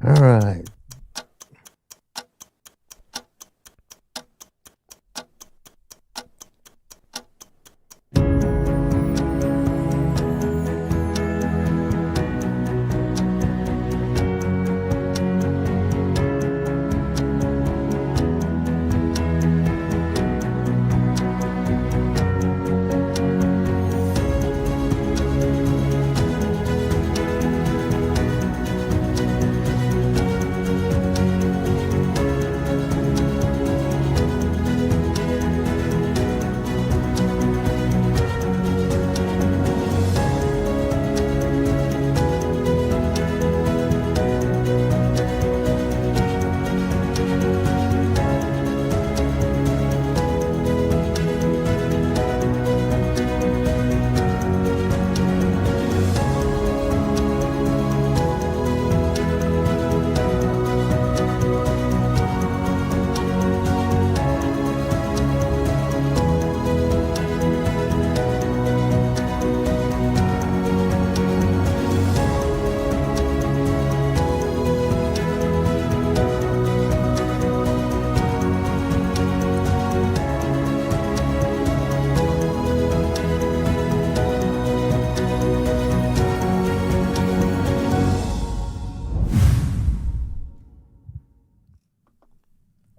All right.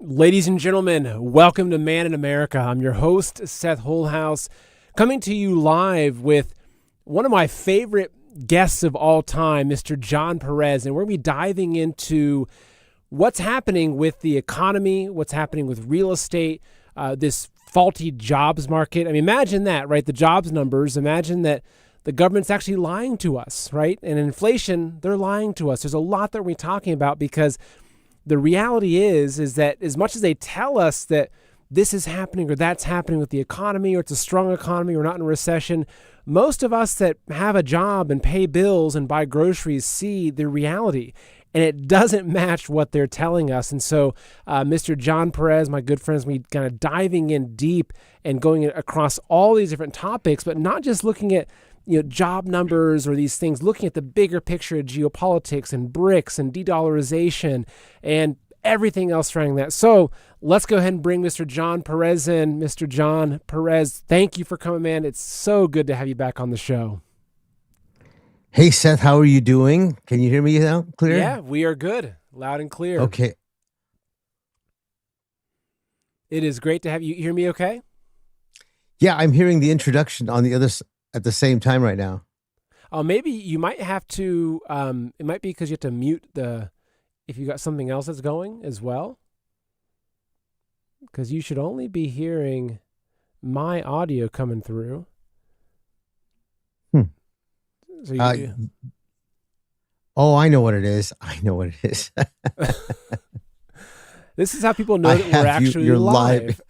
Ladies and gentlemen, welcome to Man in America. I'm your host, Seth Holhouse, coming to you live with one of my favorite guests of all time, Mr. John Perez, and we're going to be diving into what's happening with the economy, what's happening with real estate, this faulty jobs market. I mean, imagine that, right? The jobs numbers, imagine that the government's actually lying to us, right? And inflation, they're lying to us. There's a lot that we're talking about because the reality is that as much as they tell us that this is happening or that's happening with the economy or it's a strong economy or not in a recession, most of us that have a job and pay bills and buy groceries see the reality. And it doesn't match what they're telling us. And so Mr. John Perez, my good friends, we kind of diving in deep and going across all these different topics, but not just looking at job numbers or these things, looking at the bigger picture of geopolitics and BRICS and de-dollarization and everything else surrounding that. So let's go ahead and bring Mr. John Perez in. Mr. John Perez, thank you for coming, man. It's so good to have you back on the show. Hey, Seth, how are you doing? Can you hear me now clear? Yeah, we are good. Loud and clear. Okay. It is great to have you. Hear me okay? Yeah, I'm hearing the introduction on the other at the same time right now. Oh, maybe you might have to, it might be because you have to mute if you got something else that's going as well. Because you should only be hearing my audio coming through. So I know what it is. This is how people know that we're actually live.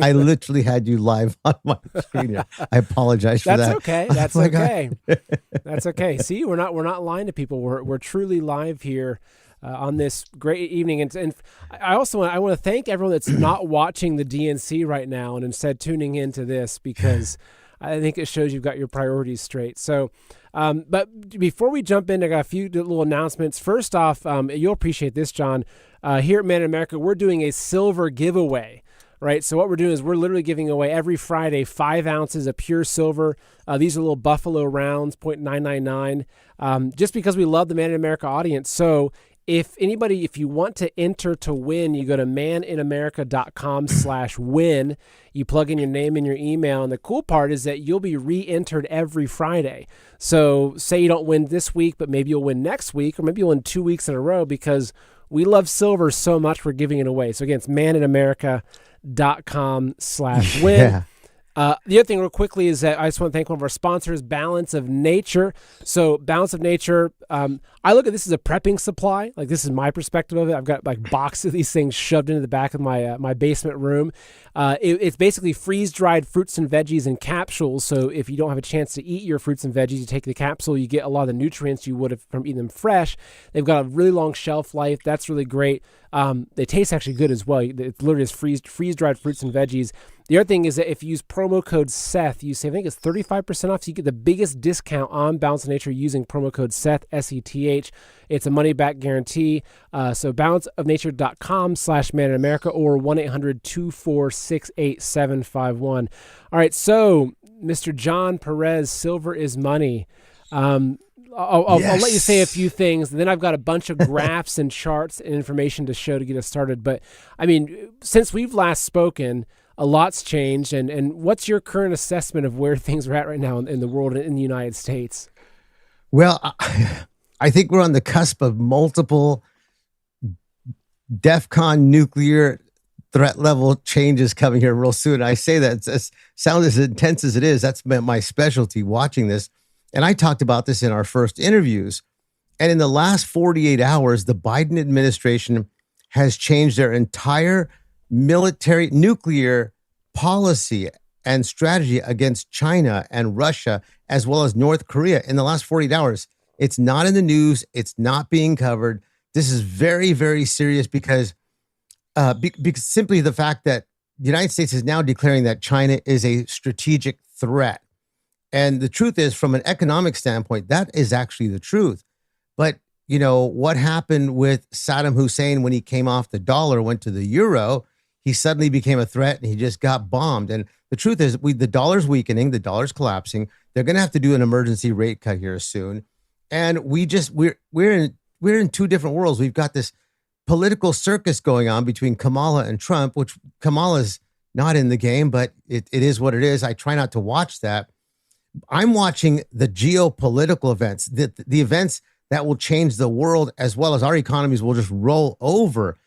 I literally had you live on my screen here. I apologize for that. That's okay. That's okay. That's okay. See, we're not lying to people. We're truly live here on this great evening. And I also want to thank everyone that's not watching the DNC right now and instead tuning into this, because I think it shows you've got your priorities straight. So, but before we jump in, I got a few little announcements. First off, you'll appreciate this, John. Here at Man in America, we're doing a silver giveaway. Right. So what we're doing is we're literally giving away every Friday 5 ounces of pure silver. These are little Buffalo rounds, 0.999, just because we love the Man in America audience. So if you want to enter to win, you go to maninamerica.com/win. You plug in your name and your email. And the cool part is that you'll be re-entered every Friday. So say you don't win this week, but maybe you'll win next week, or maybe you'll win 2 weeks in a row, because we love silver so much we're giving it away. So again, it's maninamerica.com/win. Yeah. The other thing real quickly is that I just want to thank one of our sponsors, Balance of Nature. So Balance of Nature, I look at this as a prepping supply. Like, this is my perspective of it. I've got like boxes of these things shoved into the back of my basement room. It's basically freeze-dried fruits and veggies in capsules. So if you don't have a chance to eat your fruits and veggies, you take the capsule, you get a lot of the nutrients you would have from eating them fresh. They've got a really long shelf life. That's really great. They taste actually good as well. It's literally just freeze-dried fruits and veggies. The other thing is that if you use promo code Seth, you save, I think it's 35% off. So you get the biggest discount on Balance of Nature using promo code Seth, S-E-T-H. It's a money-back guarantee. So balanceofnature.com/Man in America or 1-800-246-8751. All right, so Mr. John Perez, silver is money. I'll let you say a few things, and then I've got a bunch of graphs and charts and information to show to get us started. But, I mean, since we've last spoken, a lot's changed. And what's your current assessment of where things are at right now in the world and in the United States? Well, I think we're on the cusp of multiple DEFCON nuclear threat level changes coming here real soon. I say that it sounds as intense as it is. That's my specialty, watching this. And I talked about this in our first interviews. And in the last 48 hours, the Biden administration has changed their entire military nuclear policy and strategy against China and Russia, as well as North Korea in the last 48 hours. It's not in the news. It's not being covered. This is very, very serious because simply the fact that the United States is now declaring that China is a strategic threat. And the truth is, from an economic standpoint, that is actually the truth. But, you know, what happened with Saddam Hussein when he came off the dollar, went to the euro, he suddenly became a threat and he just got bombed. And the truth is, the dollar's weakening, the dollar's collapsing. They're going to have to do an emergency rate cut here soon. And we're in two different worlds. We've got this political circus going on between Kamala and Trump, which Kamala's not in the game, but it is what it is. I try not to watch that. I'm watching the geopolitical events, the events that will change the world, as well as our economies will just roll over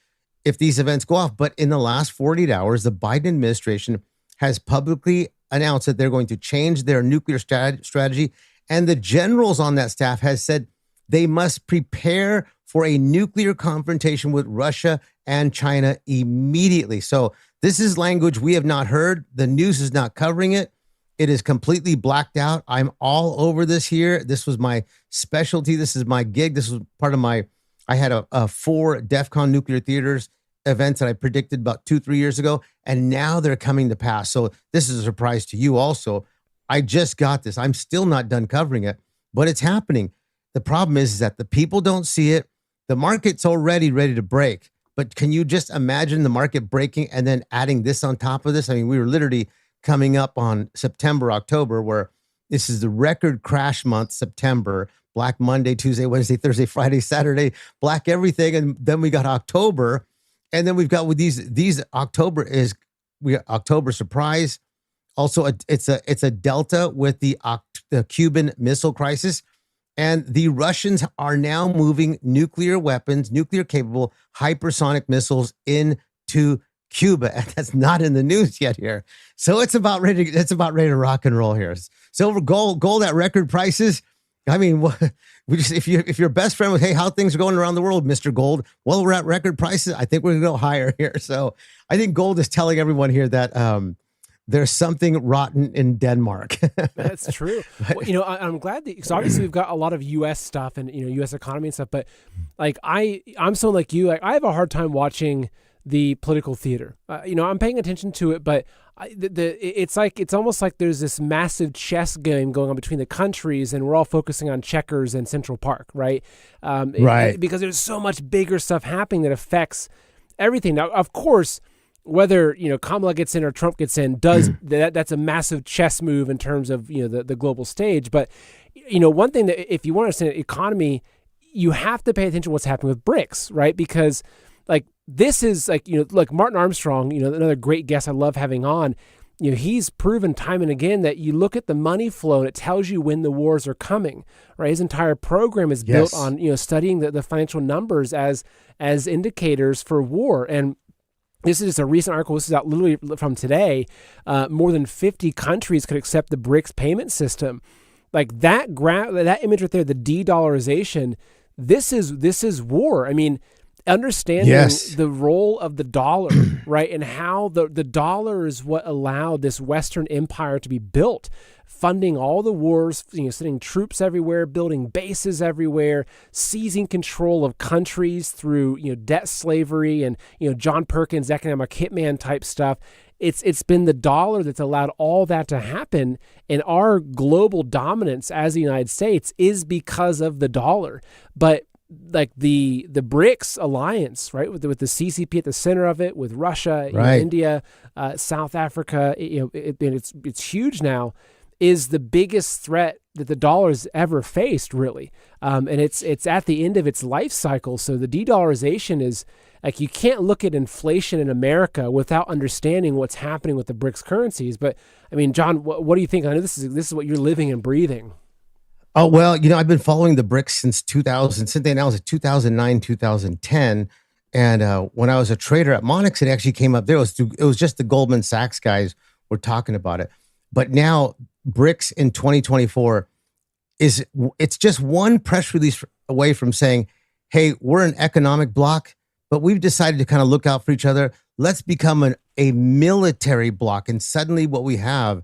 if these events go off. But in the last 48 hours, the Biden administration has publicly announced that they're going to change their nuclear strategy. And the generals on that staff has said they must prepare for a nuclear confrontation with Russia and China immediately. So this is language we have not heard. The news is not covering it. It is completely blacked out. I'm all over this here. This was my specialty. This is my gig. This was part of I had a 4 DEFCON nuclear theaters events that I predicted about 2-3 years ago, and now they're coming to pass. So this is a surprise to you also. I just got this. I'm still not done covering it, but it's happening. The problem is that the people don't see it. The market's already ready to break, but can you just imagine the market breaking and then adding this on top of this? I mean, we were literally coming up on September, October, where this is the record crash month, September, Black Monday, Tuesday, Wednesday, Thursday, Friday, Saturday, black everything. And then we got October. And then we've got with these October surprise. Also, it's a delta with the Cuban Missile Crisis. And the Russians are now moving nuclear weapons, nuclear capable hypersonic missiles into Cuba, and that's not in the news yet here. So it's about ready to rock and roll here. Silver, gold at record prices. I mean, if your best friend was, hey, how things are going around the world, Mr. Gold? Well, we're at record prices. I think we're gonna go higher here. So I think gold is telling everyone here that there's something rotten in Denmark. That's true. Well, you know, I'm glad that, because obviously we've got a lot of U.S. stuff and, you know, U.S. economy and stuff, but like I'm someone like you, like I have a hard time watching the political theater. You know, I'm paying attention to it, but it's almost like there's this massive chess game going on between the countries, and we're all focusing on checkers and Central Park, right? Right. Because there's so much bigger stuff happening that affects everything. Now, of course, whether, you know, Kamala gets in or Trump gets in, that's a massive chess move in terms of, you know, the global stage. But, you know, one thing that if you want to understand the economy, you have to pay attention to what's happening with BRICS, right? Because like this is like, you know, like Martin Armstrong, you know, another great guest I love having on, you know, he's proven time and again that you look at the money flow and it tells you when the wars are coming, right? His entire program is built on, you know, studying the financial numbers as indicators for war. And this is just a recent article. This is out literally from today. More than 50 countries could accept the BRICS payment system. Like that image right there, the de-dollarization, this is war. I mean, understanding Yes. the role of the dollar, right, and how the dollar is what allowed this Western empire to be built, funding all the wars, sending troops everywhere, building bases everywhere, seizing control of countries through debt slavery and John Perkins economic hitman type stuff. It's been the dollar that's allowed all that to happen, and our global dominance as the United States is because of the dollar. But like the BRICS alliance, right, with the CCP at the center of it, with Russia, Right. India, South Africa, it's huge now, is the biggest threat that the dollar's ever faced, really, and it's at the end of its life cycle. So the de-dollarization is like, you can't look at inflation in America without understanding what's happening with the BRICS currencies. But I mean, John, what do you think? I know this is what you're living and breathing. Oh, well, I've been following the BRICS since 2000, since they announced it 2009, 2010. And when I was a trader at Monix, it actually came up there. It was just the Goldman Sachs guys were talking about it. But now BRICS in 2024 it's just one press release away from saying, hey, we're an economic bloc, but we've decided to kind of look out for each other. Let's become a military bloc. And suddenly what we have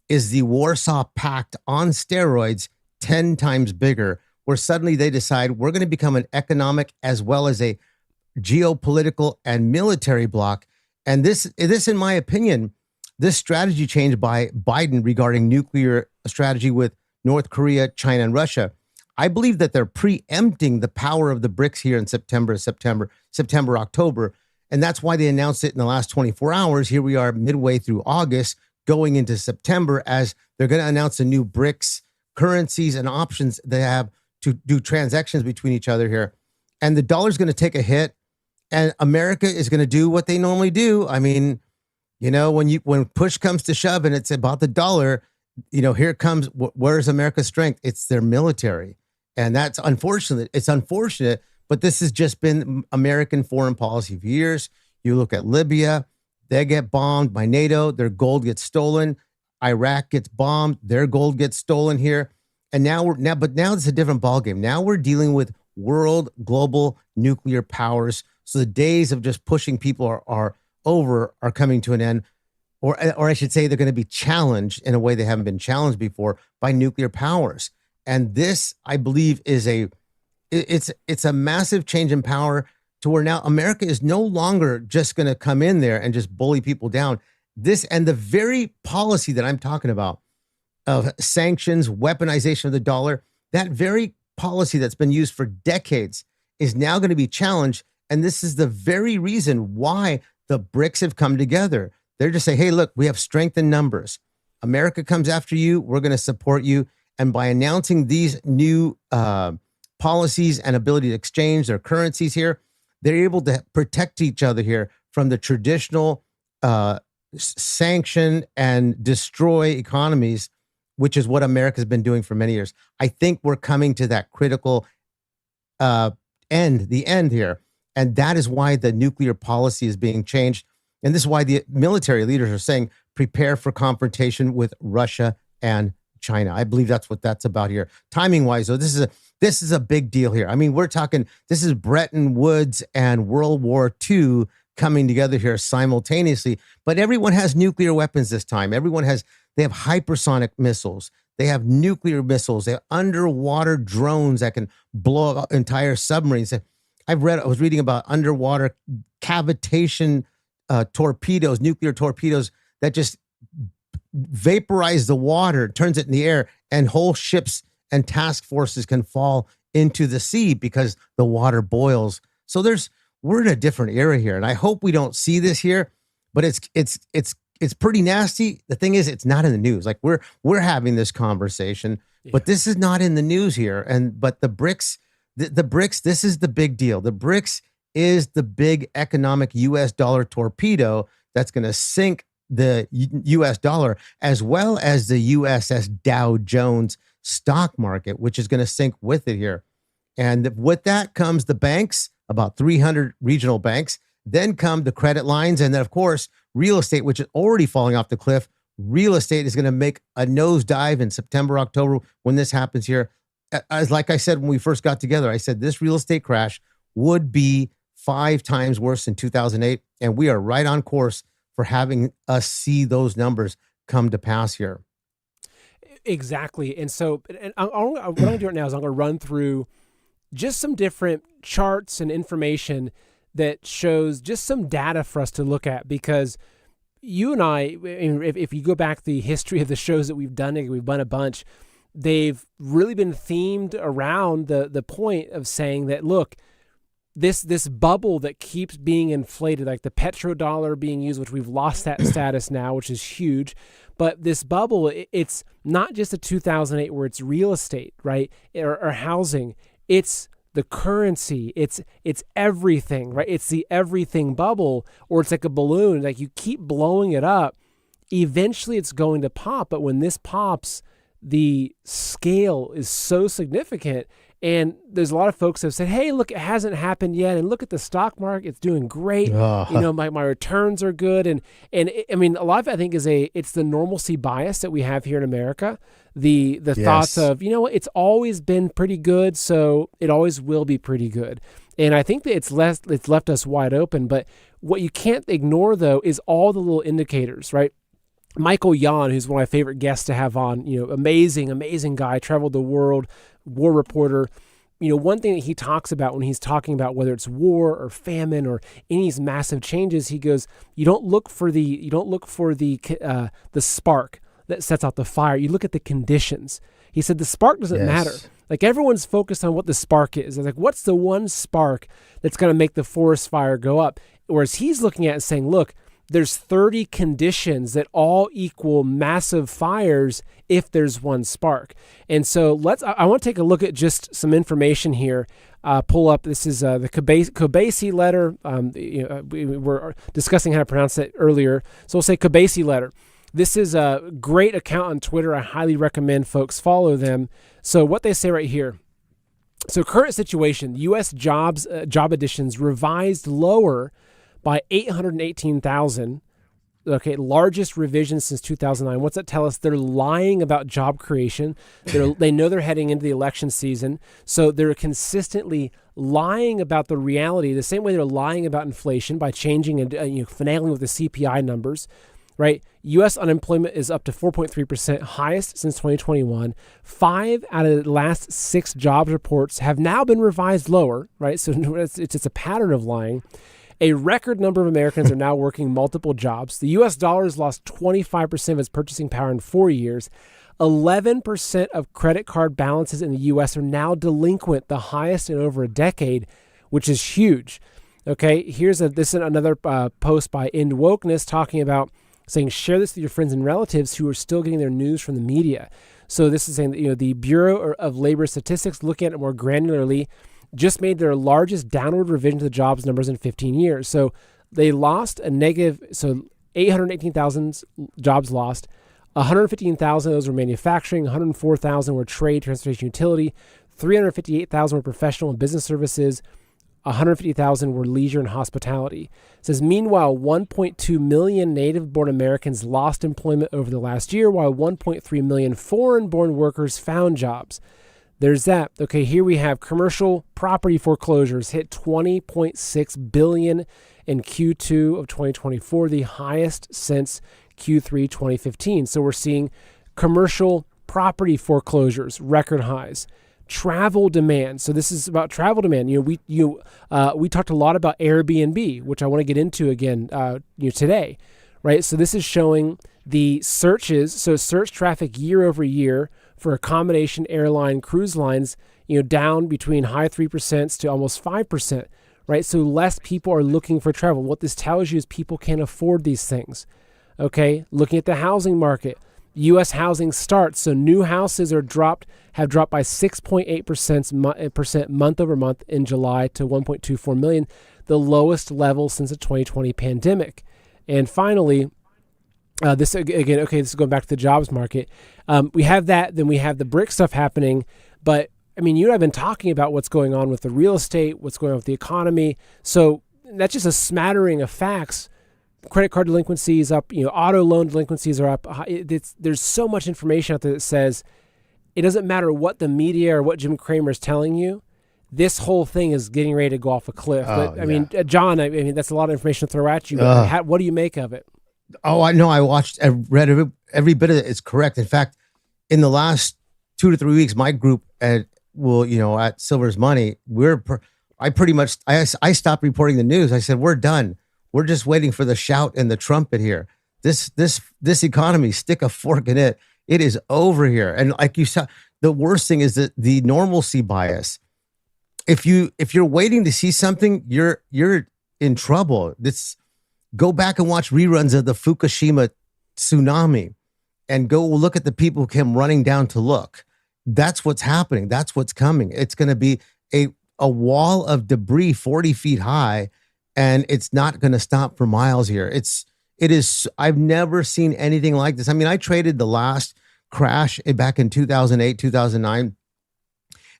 is the Warsaw Pact on steroids, 10 times bigger, where suddenly they decide we're going to become an economic as well as a geopolitical and military bloc. And this, in my opinion, this strategy change by Biden regarding nuclear strategy with North Korea, China, and Russia, I believe that they're preempting the power of the BRICS here in September, October. And that's why they announced it in the last 24 hours. Here we are midway through August, going into September, as they're going to announce a new BRICS currencies and options they have to do transactions between each other here. And the dollar's going to take a hit, and America is going to do what they normally do. I mean, when push comes to shove and it's about the dollar, here comes, where's America's strength? It's their military. And that's unfortunate. It's unfortunate, but this has just been American foreign policy for years. You look at Libya, they get bombed by NATO, their gold gets stolen. Iraq gets bombed, their gold gets stolen here. And now it's a different ballgame. Now we're dealing with world global nuclear powers. So the days of just pushing people are coming to an end. Or I should say, they're going to be challenged in a way they haven't been challenged before by nuclear powers. And this, I believe, is it's a massive change in power to where now America is no longer just going to come in there and just bully people down. This and the very policy that I'm talking about of sanctions, weaponization of the dollar, that very policy that's been used for decades is now going to be challenged. And this is the very reason why the BRICS have come together. They're just saying, hey, look, we have strength in numbers. America comes after you. We're going to support you. And by announcing these new policies and ability to exchange their currencies here, they're able to protect each other here from the traditional sanction and destroy economies, which is what America's been doing for many years. I think we're coming to that critical the end here. And that is why the nuclear policy is being changed. And this is why the military leaders are saying, prepare for confrontation with Russia and China. I believe that's what that's about here. Timing wise, though, this is a big deal here. I mean, we're talking, this is Bretton Woods and World War II coming together here simultaneously. But everyone has nuclear weapons this time. They have hypersonic missiles. They have nuclear missiles. They have underwater drones that can blow up entire submarines. I was reading about underwater cavitation torpedoes, nuclear torpedoes that just vaporize the water, turns it in the air, and whole ships and task forces can fall into the sea because the water boils. So we're in a different era here, and I hope we don't see this here. But it's pretty nasty. The thing is, it's not in the news. Like we're having this conversation, but this is not in the news here. But the BRICS, the BRICS, this is the big deal. The BRICS is the big economic U.S. dollar torpedo that's going to sink the U.S. dollar, as well as the USS Dow Jones stock market, which is going to sink with it here. And with that comes the banks, about 300 regional banks. Then come the credit lines. And then, of course, real estate, which is already falling off the cliff. Real estate is going to make a nosedive in September, October when this happens here. As like I said, when we first got together, I said this real estate crash would be 5 times worse than 2008. And we are right on course for having us see those numbers come to pass here. Exactly. And so what I'm going to do right now is I'm going to run through just some different charts and information that shows just some data for us to look at, because you and I, if you go back the history of the shows that we've done a bunch, they've really been themed around the point of saying that, look, this bubble that keeps being inflated, like the petrodollar being used, which we've lost that status now, which is huge. But this bubble, it's not just a 2008 where it's real estate, right, or housing. It's the currency. It's everything, right? It's the everything bubble, or it's like a balloon. Like you keep blowing it up, eventually it's going to pop. But when this pops, the scale is so significant. And there's a lot of folks that have said, hey, look, it hasn't happened yet. And look at the stock market. It's doing great. My returns are good. And I mean, a lot of it, I think, it's the normalcy bias that we have here in America. The yes. Thoughts of, it's always been pretty good, so it always will be pretty good. And I think that it's left us wide open. But what you can't ignore, though, is all the little indicators, right? Michael Yon, who's one of my favorite guests to have on, amazing guy, traveled the world, war reporter. One thing that he talks about when he's talking about whether it's war or famine or any of these massive changes, he goes, you don't look for the spark that sets out the fire. You look at the conditions. He said the spark doesn't matter. Like everyone's focused on what the spark is. They're like, what's the one spark that's going to make the forest fire go up? Whereas he's looking at it and saying, look, there's 30 conditions that all equal massive fires if there's one spark. And so I want to take a look at just some information here. Pull up, this is the Kobesi letter. We were discussing how to pronounce it earlier. So we'll say Kobesi letter. This is a great account on Twitter. I highly recommend folks follow them. So what they say right here. So current situation, U.S. job additions revised lower by 818,000. Okay, largest revision since 2009. What's that tell us? They're lying about job creation. They know they're heading into the election season, so they're consistently lying about the reality. The same way they're lying about inflation by changing and finagling with the CPI numbers. Right, U.S. unemployment is up to 4.3%, highest since 2021. 5 out of the last 6 jobs reports have now been revised lower. Right, so it's just a pattern of lying. A record number of Americans are now working multiple jobs. The U.S. dollar has lost 25% of its purchasing power in 4 years. 11% of credit card balances in the U.S. are now delinquent, the highest in over a decade, which is huge. Okay, this is another post by End Wokeness talking about saying, share this with your friends and relatives who are still getting their news from the media. So this is saying that the Bureau of Labor Statistics, looking at it more granularly, just made their largest downward revision to the jobs numbers in 15 years. So they lost a negative, so 818,000 jobs lost. 115,000 of those were manufacturing, 104,000 were trade, transportation, utility, 358,000 were professional and business services, 150,000 were leisure and hospitality. It says, meanwhile, 1.2 million native-born Americans lost employment over the last year, while 1.3 million foreign-born workers found jobs. There's that. Okay, here we have commercial property foreclosures hit $20.6 billion in Q2 of 2024, the highest since Q3 2015. So we're seeing commercial property foreclosures, record highs. Travel demand. So this is about travel demand. We talked a lot about Airbnb, which I want to get into again today, right? So this is showing the searches. So search traffic year over year for accommodation, airline, cruise lines, down between high 3% to almost 5%, right? So less people are looking for travel. What this tells you is people can't afford these things. Okay, looking at the housing market, U.S. housing starts. So new houses have dropped by 6.8% month over month in July to 1.24 million, the lowest level since the 2020 pandemic. And finally, this is going back to the jobs market. We have that, then we have the BRICS stuff happening. But I mean, you and I have been talking about what's going on with the real estate, what's going on with the economy. So that's just a smattering of facts. Credit card delinquencies up, auto loan delinquencies are up. There's so much information out there that says it doesn't matter what the media or what Jim Cramer is telling you. this whole thing is getting ready to go off a cliff. But I mean, yeah. John, I mean, that's a lot of information to throw at you. What do you make of it? Oh, I know. I read every bit of it. It's correct. In fact, in the last 2 to 3 weeks, my group at Silver's Money, I stopped reporting the news. I said, we're done. We're just waiting for the shout and the trumpet here. This economy, stick a fork in it. It is over here. And like you saw, the worst thing is that the normalcy bias. If you're waiting to see something, you're in trouble. Go back and watch reruns of the Fukushima tsunami and go look at the people who came running down to look. That's what's happening. That's what's coming. It's going to be a wall of debris 40 feet high, and it's not going to stop for miles here. It is. I've never seen anything like this. I mean, I traded the last crash back in 2008, 2009.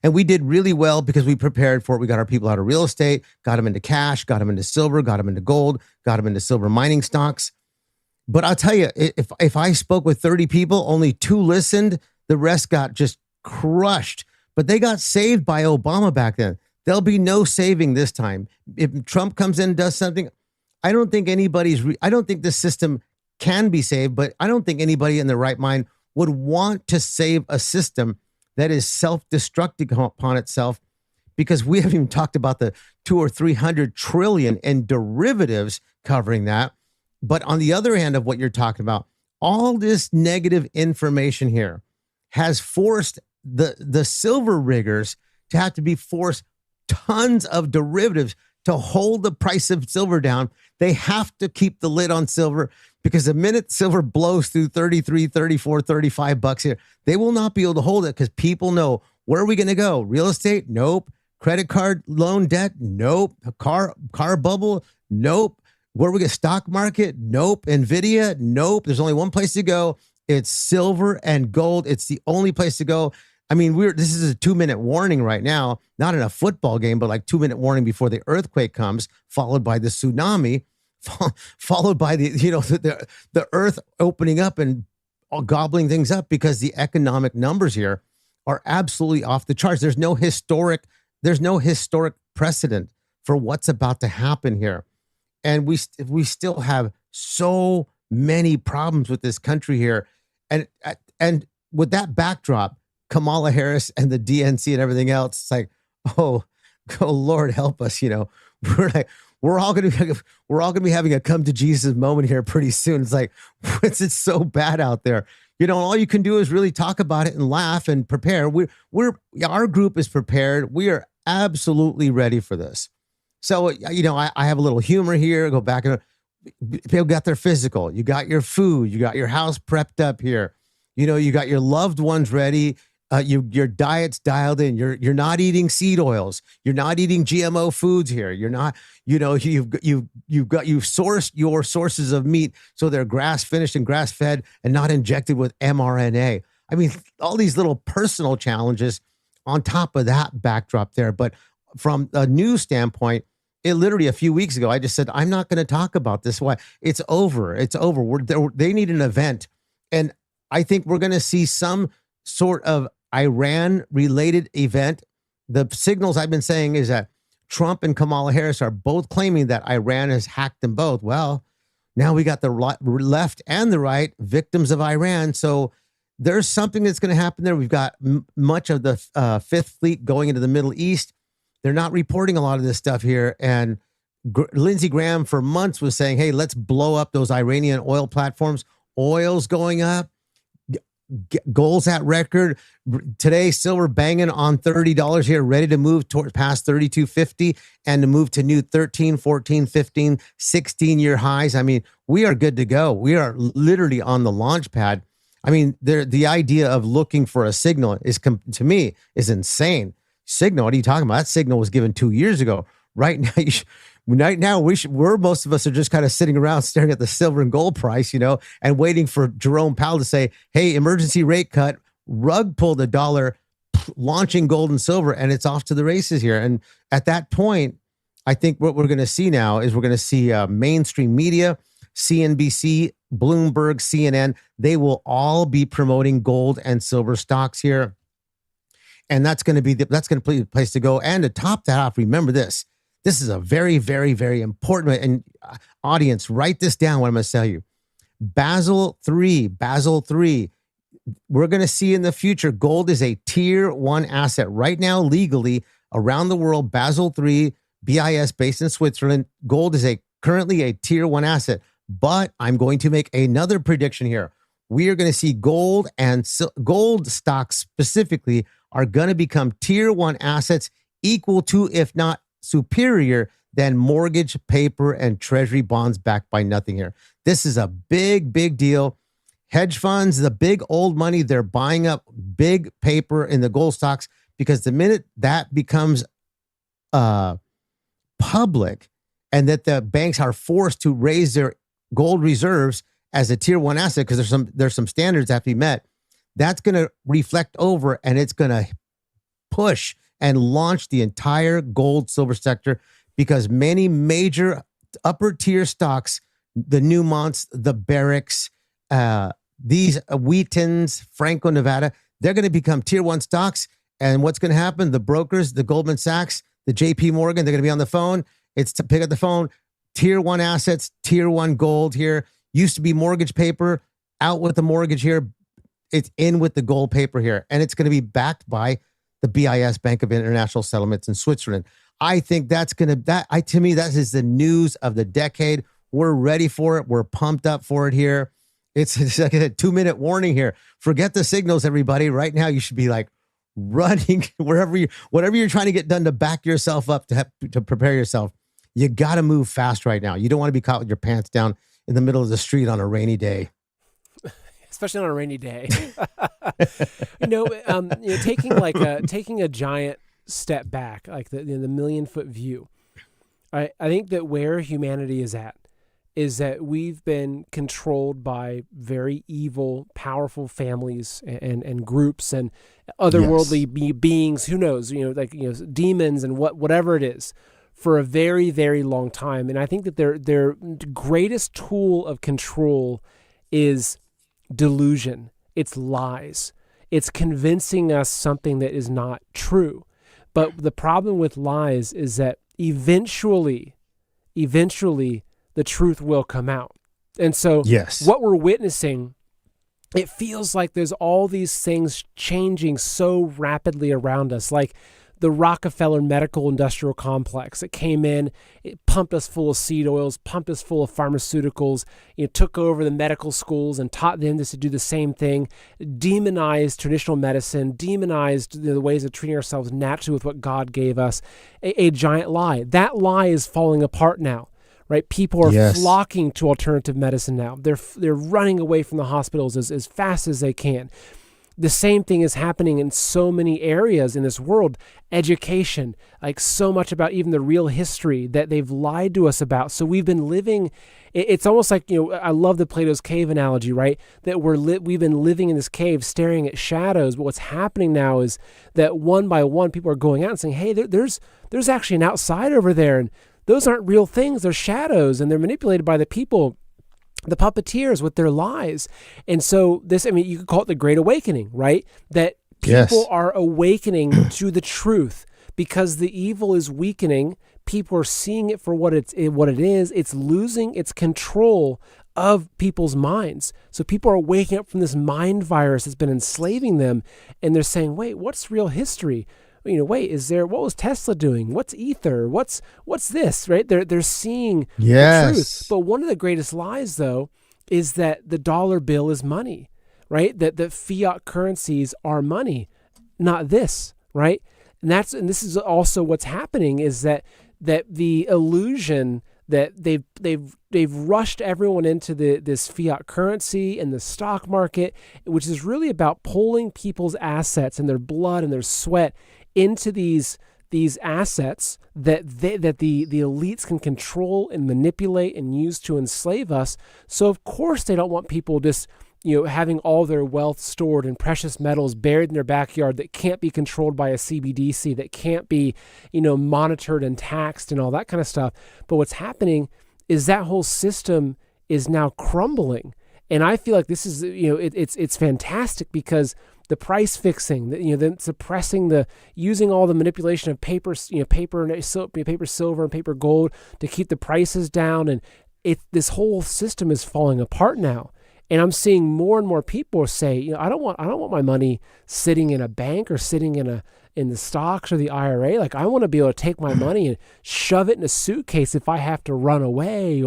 And we did really well because we prepared for it. We got our people out of real estate, got them into cash, got them into silver, got them into gold, got them into silver mining stocks. But I'll tell you, if I spoke with 30 people, only 2 listened. The rest got just crushed. But they got saved by Obama back then. There'll be no saving this time. If Trump comes in and does something, I don't think I don't think this system can be saved, but I don't think anybody in their right mind would want to save a system that is self-destructing upon itself, because we haven't even talked about the 200 or 300 trillion in derivatives covering that. But on the other hand of what you're talking about, all this negative information here has forced the silver riggers to have to be forced tons of derivatives to hold the price of silver down. They have to keep the lid on silver, because the minute silver blows through 33, 34, 35 bucks here, they will not be able to hold it, because people know, where are we going to go? Real estate? Nope. Credit card loan debt? Nope. Car bubble? Nope. Where are we going to stock market? Nope. Nvidia? Nope. There's only one place to go. It's silver and gold. It's the only place to go. I mean, this is a 2-minute warning right now, not in a football game, but like 2-minute warning before the earthquake comes, followed by the tsunami, followed by the earth opening up and gobbling things up, because the economic numbers here are absolutely off the charts. There's no historic precedent for what's about to happen here. And we still have so many problems with this country here. And with that backdrop, Kamala Harris and the DNC and everything else, it's like, oh Lord, help us. We're all going to be having a come to Jesus moment here pretty soon. It's like, it's so bad out there. All you can do is really talk about it and laugh and prepare. Our group is prepared. We are absolutely ready for this. So, I have a little humor here. Go back and people got their physical. You got your food. You got your house prepped up here. You got your loved ones ready. Your diet's dialed in. You're not eating seed oils. You're not eating GMO foods here. You're not. You've sourced your sources of meat so they're grass finished and grass fed and not injected with mRNA. I mean, all these little personal challenges on top of that backdrop there. But from a news standpoint, it literally a few weeks ago, I just said, I'm not going to talk about this. Why? It's over. It's over. They need an event. And I think we're going to see some sort of Iran-related event. The signals I've been saying is that Trump and Kamala Harris are both claiming that Iran has hacked them both. Well, now we got the left and the right victims of Iran. So there's something that's going to happen there. We've got much of the Fifth Fleet going into the Middle East. They're not reporting a lot of this stuff here. And Lindsey Graham for months was saying, hey, let's blow up those Iranian oil platforms. Oil's going up. Gold's at record. Today, silver banging on $30 here, ready to move past $32.50 and to move to new 13, 14, 15, 16-year highs. I mean, we are good to go. We are literally on the launch pad. I mean, the idea of looking for a signal to me, is insane. Signal? What are you talking about? That signal was given 2 years ago. Right now, most of us are just kind of sitting around staring at the silver and gold price, and waiting for Jerome Powell to say, hey, emergency rate cut, rug pull the dollar, launching gold and silver, and it's off to the races here. And at that point, I think what we're going to see now is we're going to see mainstream media, CNBC, Bloomberg, CNN, they will all be promoting gold and silver stocks here. And that's going to be the place to go. And to top that off, remember this. This is a very, very, very important, and audience, write this down, what I'm going to tell you. Basel III, we're going to see in the future, gold is a tier 1 asset. Right now, legally, around the world, Basel III, BIS based in Switzerland, gold is currently a tier 1 asset. But I'm going to make another prediction here. We are going to see gold and gold stocks specifically are going to become tier 1 assets equal to, if not superior than, mortgage paper and treasury bonds backed by nothing here. This is a big, big deal. Hedge funds, the big old money, they're buying up big paper in the gold stocks, because the minute that becomes public and that the banks are forced to raise their gold reserves as a tier 1 asset, because there's some standards that have to be met, that's going to reflect over, and it's going to push and launch the entire gold silver sector, because many major upper tier stocks, the Newmonts, the Barricks, these Wheatons, Franco Nevada, they're going to become tier 1 stocks. And what's going to happen? The brokers, the Goldman Sachs, the JP Morgan, they're going to be on the phone. It's to pick up the phone. Tier 1 assets, tier 1 gold here. Used to be mortgage paper, out with the mortgage here. It's in with the gold paper here. And it's going to be backed by the BIS, Bank of International Settlements in Switzerland. I think to me, that is the news of the decade. We're ready for it. We're pumped up for it here. It's like a 2-minute warning here. Forget the signals, everybody. Right now, you should be like running whatever you're trying to get done to back yourself up to prepare yourself. You got to move fast right now. You don't want to be caught with your pants down in the middle of the street on a rainy day. Especially on a rainy day. Taking a giant step back, like the million-foot view. I think that where humanity is at is that we've been controlled by very evil, powerful families and groups and otherworldly beings. Who knows? Demons and whatever it is, for a very, very long time. And I think that their greatest tool of control is delusion. It's lies. It's convincing us something that is not true. But the problem with lies is that eventually the truth will come out. And so what we're witnessing, it feels like there's all these things changing so rapidly around us, like the Rockefeller medical industrial complex that came in, it pumped us full of seed oils, pumped us full of pharmaceuticals, took over the medical schools and taught them to do the same thing, demonized traditional medicine, demonized the ways of treating ourselves naturally with what God gave us, a giant lie. That lie is falling apart now. Right? People are flocking to alternative medicine now. They're running away from the hospitals as fast as they can. The same thing is happening in so many areas in this world. Education, like so much about even the real history that they've lied to us about. So we've been living, it's almost like, I love the Plato's cave analogy, right? That we've been living in this cave staring at shadows. But what's happening now is that one by one, people are going out and saying, hey, there's actually an outside over there. And those aren't real things. They're shadows, and they're manipulated by the people, the puppeteers, with their lies. And so you could call it the Great Awakening, right? That people are awakening to the truth because the evil is weakening. People are seeing it for what it is. It's losing its control of people's minds. So people are waking up from this mind virus that's been enslaving them, and they're saying, wait, what's real history? What was Tesla doing? What's ether? What's this, right? They're seeing the truth. But one of the greatest lies, though, is that the dollar bill is money, right? That fiat currencies are money, not this, right? And this is also what's happening, is that the illusion that they've rushed everyone into this fiat currency and the stock market, which is really about pulling people's assets and their blood and their sweat into these assets that the elites can control and manipulate and use to enslave us. So of course they don't want people just having all their wealth stored in precious metals buried in their backyard that can't be controlled by a CBDC, that can't be monitored and taxed and all that kind of stuff. But what's happening is that whole system is now crumbling. And I feel like this is, it's fantastic, because the price fixing, then suppressing using all the manipulation of paper, paper, silver, and paper gold to keep the prices down, and this whole system is falling apart now. And I'm seeing more and more people say, I don't want my money sitting in a bank or sitting in the stocks or the IRA. Like, I want to be able to take my money and shove it in a suitcase if I have to run away.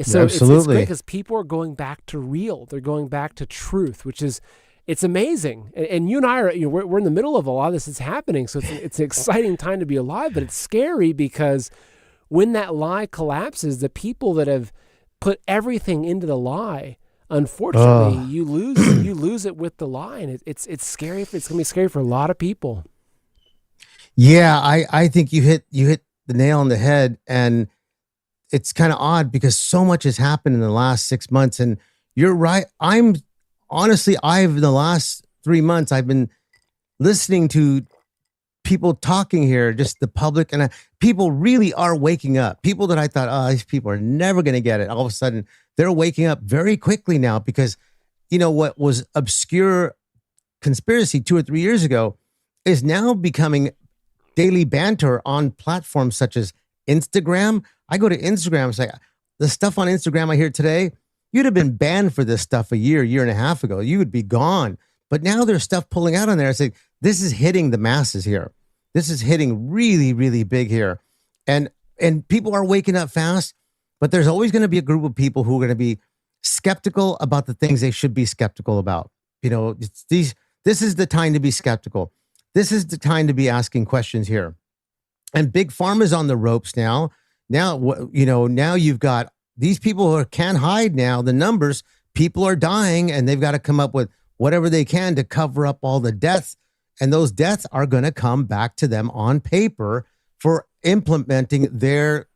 So it's great because people are going back to real. They're going back to truth, which is, it's amazing. And you and I are, we're in the middle of a lot of this is happening. So it's an exciting time to be alive, but it's scary because when that lie collapses, the people that have put everything into the lie, unfortunately, you lose it with the lie, and it's scary. It's gonna be scary for a lot of people. Yeah, I think you hit the nail on the head, and it's kind of odd because so much has happened in the last 6 months, and you're right. In the last 3 months, I've been listening to people talking here, just the public, and people really are waking up. People that I thought, these people are never going to get it. All of a sudden, they're waking up very quickly now because, what was obscure conspiracy 2 or 3 years ago is now becoming daily banter on platforms such as Instagram. I go to Instagram and say, the stuff on Instagram I hear today, you'd have been banned for this stuff a year and a half ago. You would be gone. But now there's stuff pulling out on there. I say, this is hitting the masses here. This is hitting really, really big here. And people are waking up fast, but there's always going to be a group of people who are going to be skeptical about the things they should be skeptical about. This is the time to be skeptical. This is the time to be asking questions here. And Big Pharma's on the ropes now. Now you've got these people who can't hide now. The numbers, people are dying, and they've got to come up with whatever they can to cover up all the deaths. And those deaths are going to come back to them on paper for implementing their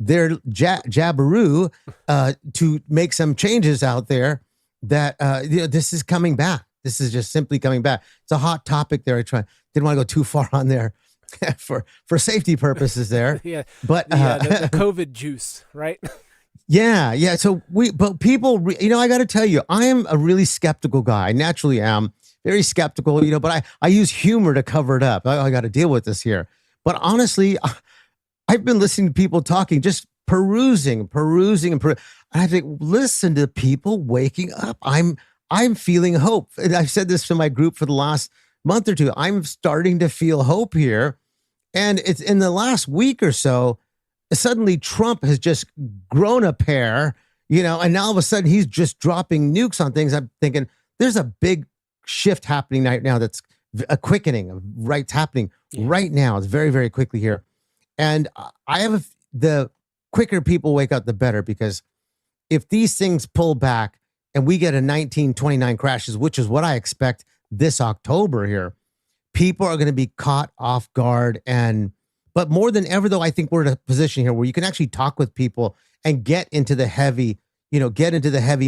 jabberoo to make some changes out there that this is coming back. This is just simply coming back. It's a hot topic there. Didn't want to go too far on there for safety purposes there. Yeah. But the COVID juice, right? Yeah. So people, I got to tell you, I am a really skeptical guy. I naturally am very skeptical, but I use humor to cover it up. I got to deal with this here. But honestly, I've been listening to people talking, just perusing. And I think, listen to people waking up. I'm feeling hope. And I've said this to my group for the last month or two. I'm starting to feel hope here. And it's in the last week or so, suddenly Trump has just grown a pair, and now all of a sudden he's just dropping nukes on things. I'm thinking there's a big shift happening right now. That's a quickening of rights happening right now. It's very, very quickly here. And I have the quicker people wake up, the better, because if these things pull back and we get a 1929 crashes, which is what I expect this October here, people are going to be caught off guard. But more than ever, though, I think we're in a position here where you can actually talk with people and get into the heavy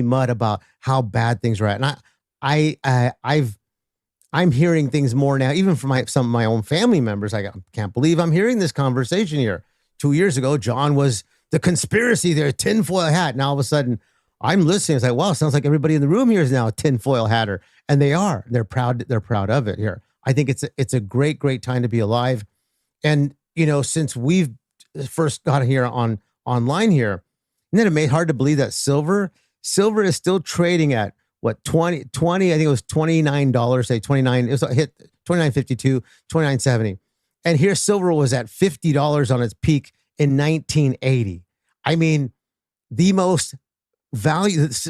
mud about how bad things are at. And I'm hearing things more now, even from some of my own family members. I can't believe I'm hearing this conversation here. 2 years ago, John was the conspiracy there, tinfoil hat. Now all of a sudden, I'm listening. It's like, wow, sounds like everybody in the room here is now a tinfoil hatter, and they are. They're proud. They're proud of it here. I think it's a great, great time to be alive. And since we've first got here online here, and then it made hard to believe that silver is still trading at what 20 I think it was $29, say 29, it was a hit $29.52, $29.70. And here silver was at $50 on its peak in 1980. I mean, the most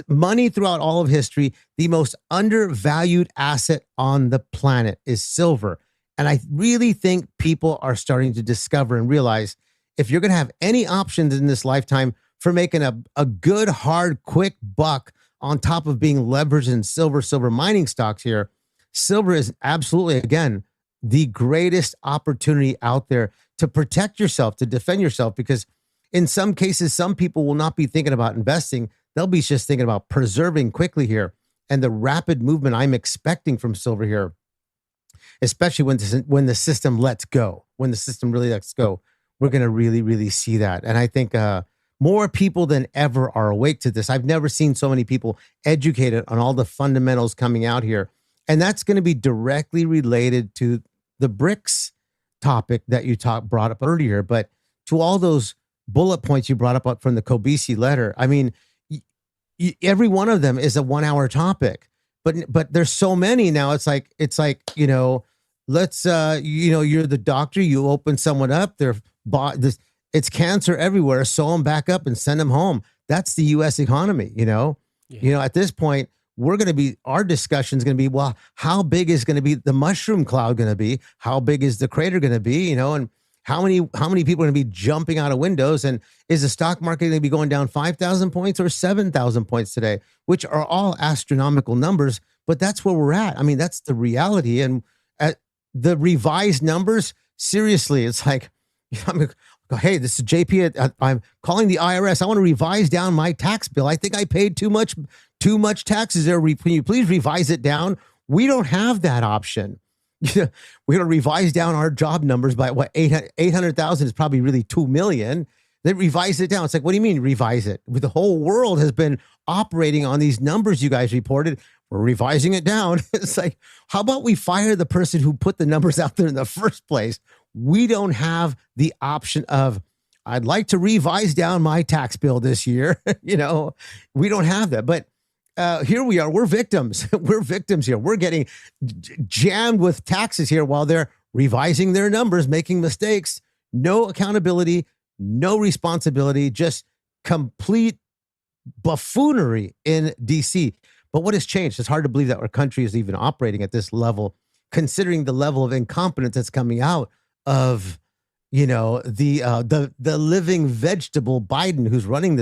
money throughout all of history, the most undervalued asset on the planet is silver. And I really think people are starting to discover and realize if you're going to have any options in this lifetime for making a good, hard, quick buck on top of being leveraged in silver mining stocks here, silver is absolutely, again, the greatest opportunity out there to protect yourself, to defend yourself, because in some cases, some people will not be thinking about investing. They'll be just thinking about preserving quickly here. And the rapid movement I'm expecting from silver here, especially when the system lets go, when the system really lets go, we're going to really, really see that. And I think more people than ever are awake to this. I've never seen so many people educated on all the fundamentals coming out here. And that's going to be directly related to the BRICS topic that you brought up earlier. But to all those bullet points you brought up from the Kobisi letter, I mean, every one of them is a 1 hour topic, but there's so many now. It's like, let's, you're the doctor, you open someone up, it's cancer everywhere. Sew them back up and send them home. That's the U.S. economy. At this point, our discussion is going to be, well, how big is going to be the mushroom cloud going to be? How big is the crater going to be? And how many people are going to be jumping out of windows? And is the stock market going to be going down 5,000 points or 7,000 points today, which are all astronomical numbers, but that's where we're at. I mean, that's the reality. And at the revised numbers, seriously, it's like, hey, this is JP. I'm calling the IRS. I want to revise down my tax bill. I think I paid too much taxes there. Can you please revise it down? We don't have that option. We're going to revise down our job numbers by 800,000 is probably really 2 million. Then revise it down. It's like, what do you mean revise it? The whole world has been operating on these numbers you guys reported. We're revising it down. It's like, how about we fire the person who put the numbers out there in the first place? We don't have the option of, I'd like to revise down my tax bill this year. We don't have that. But here we are. We're victims. We're victims here. We're getting jammed with taxes here while they're revising their numbers, making mistakes. No accountability, no responsibility, just complete buffoonery in DC. But what has changed? It's hard to believe that our country is even operating at this level, considering the level of incompetence that's coming out of, the living vegetable Biden, who's running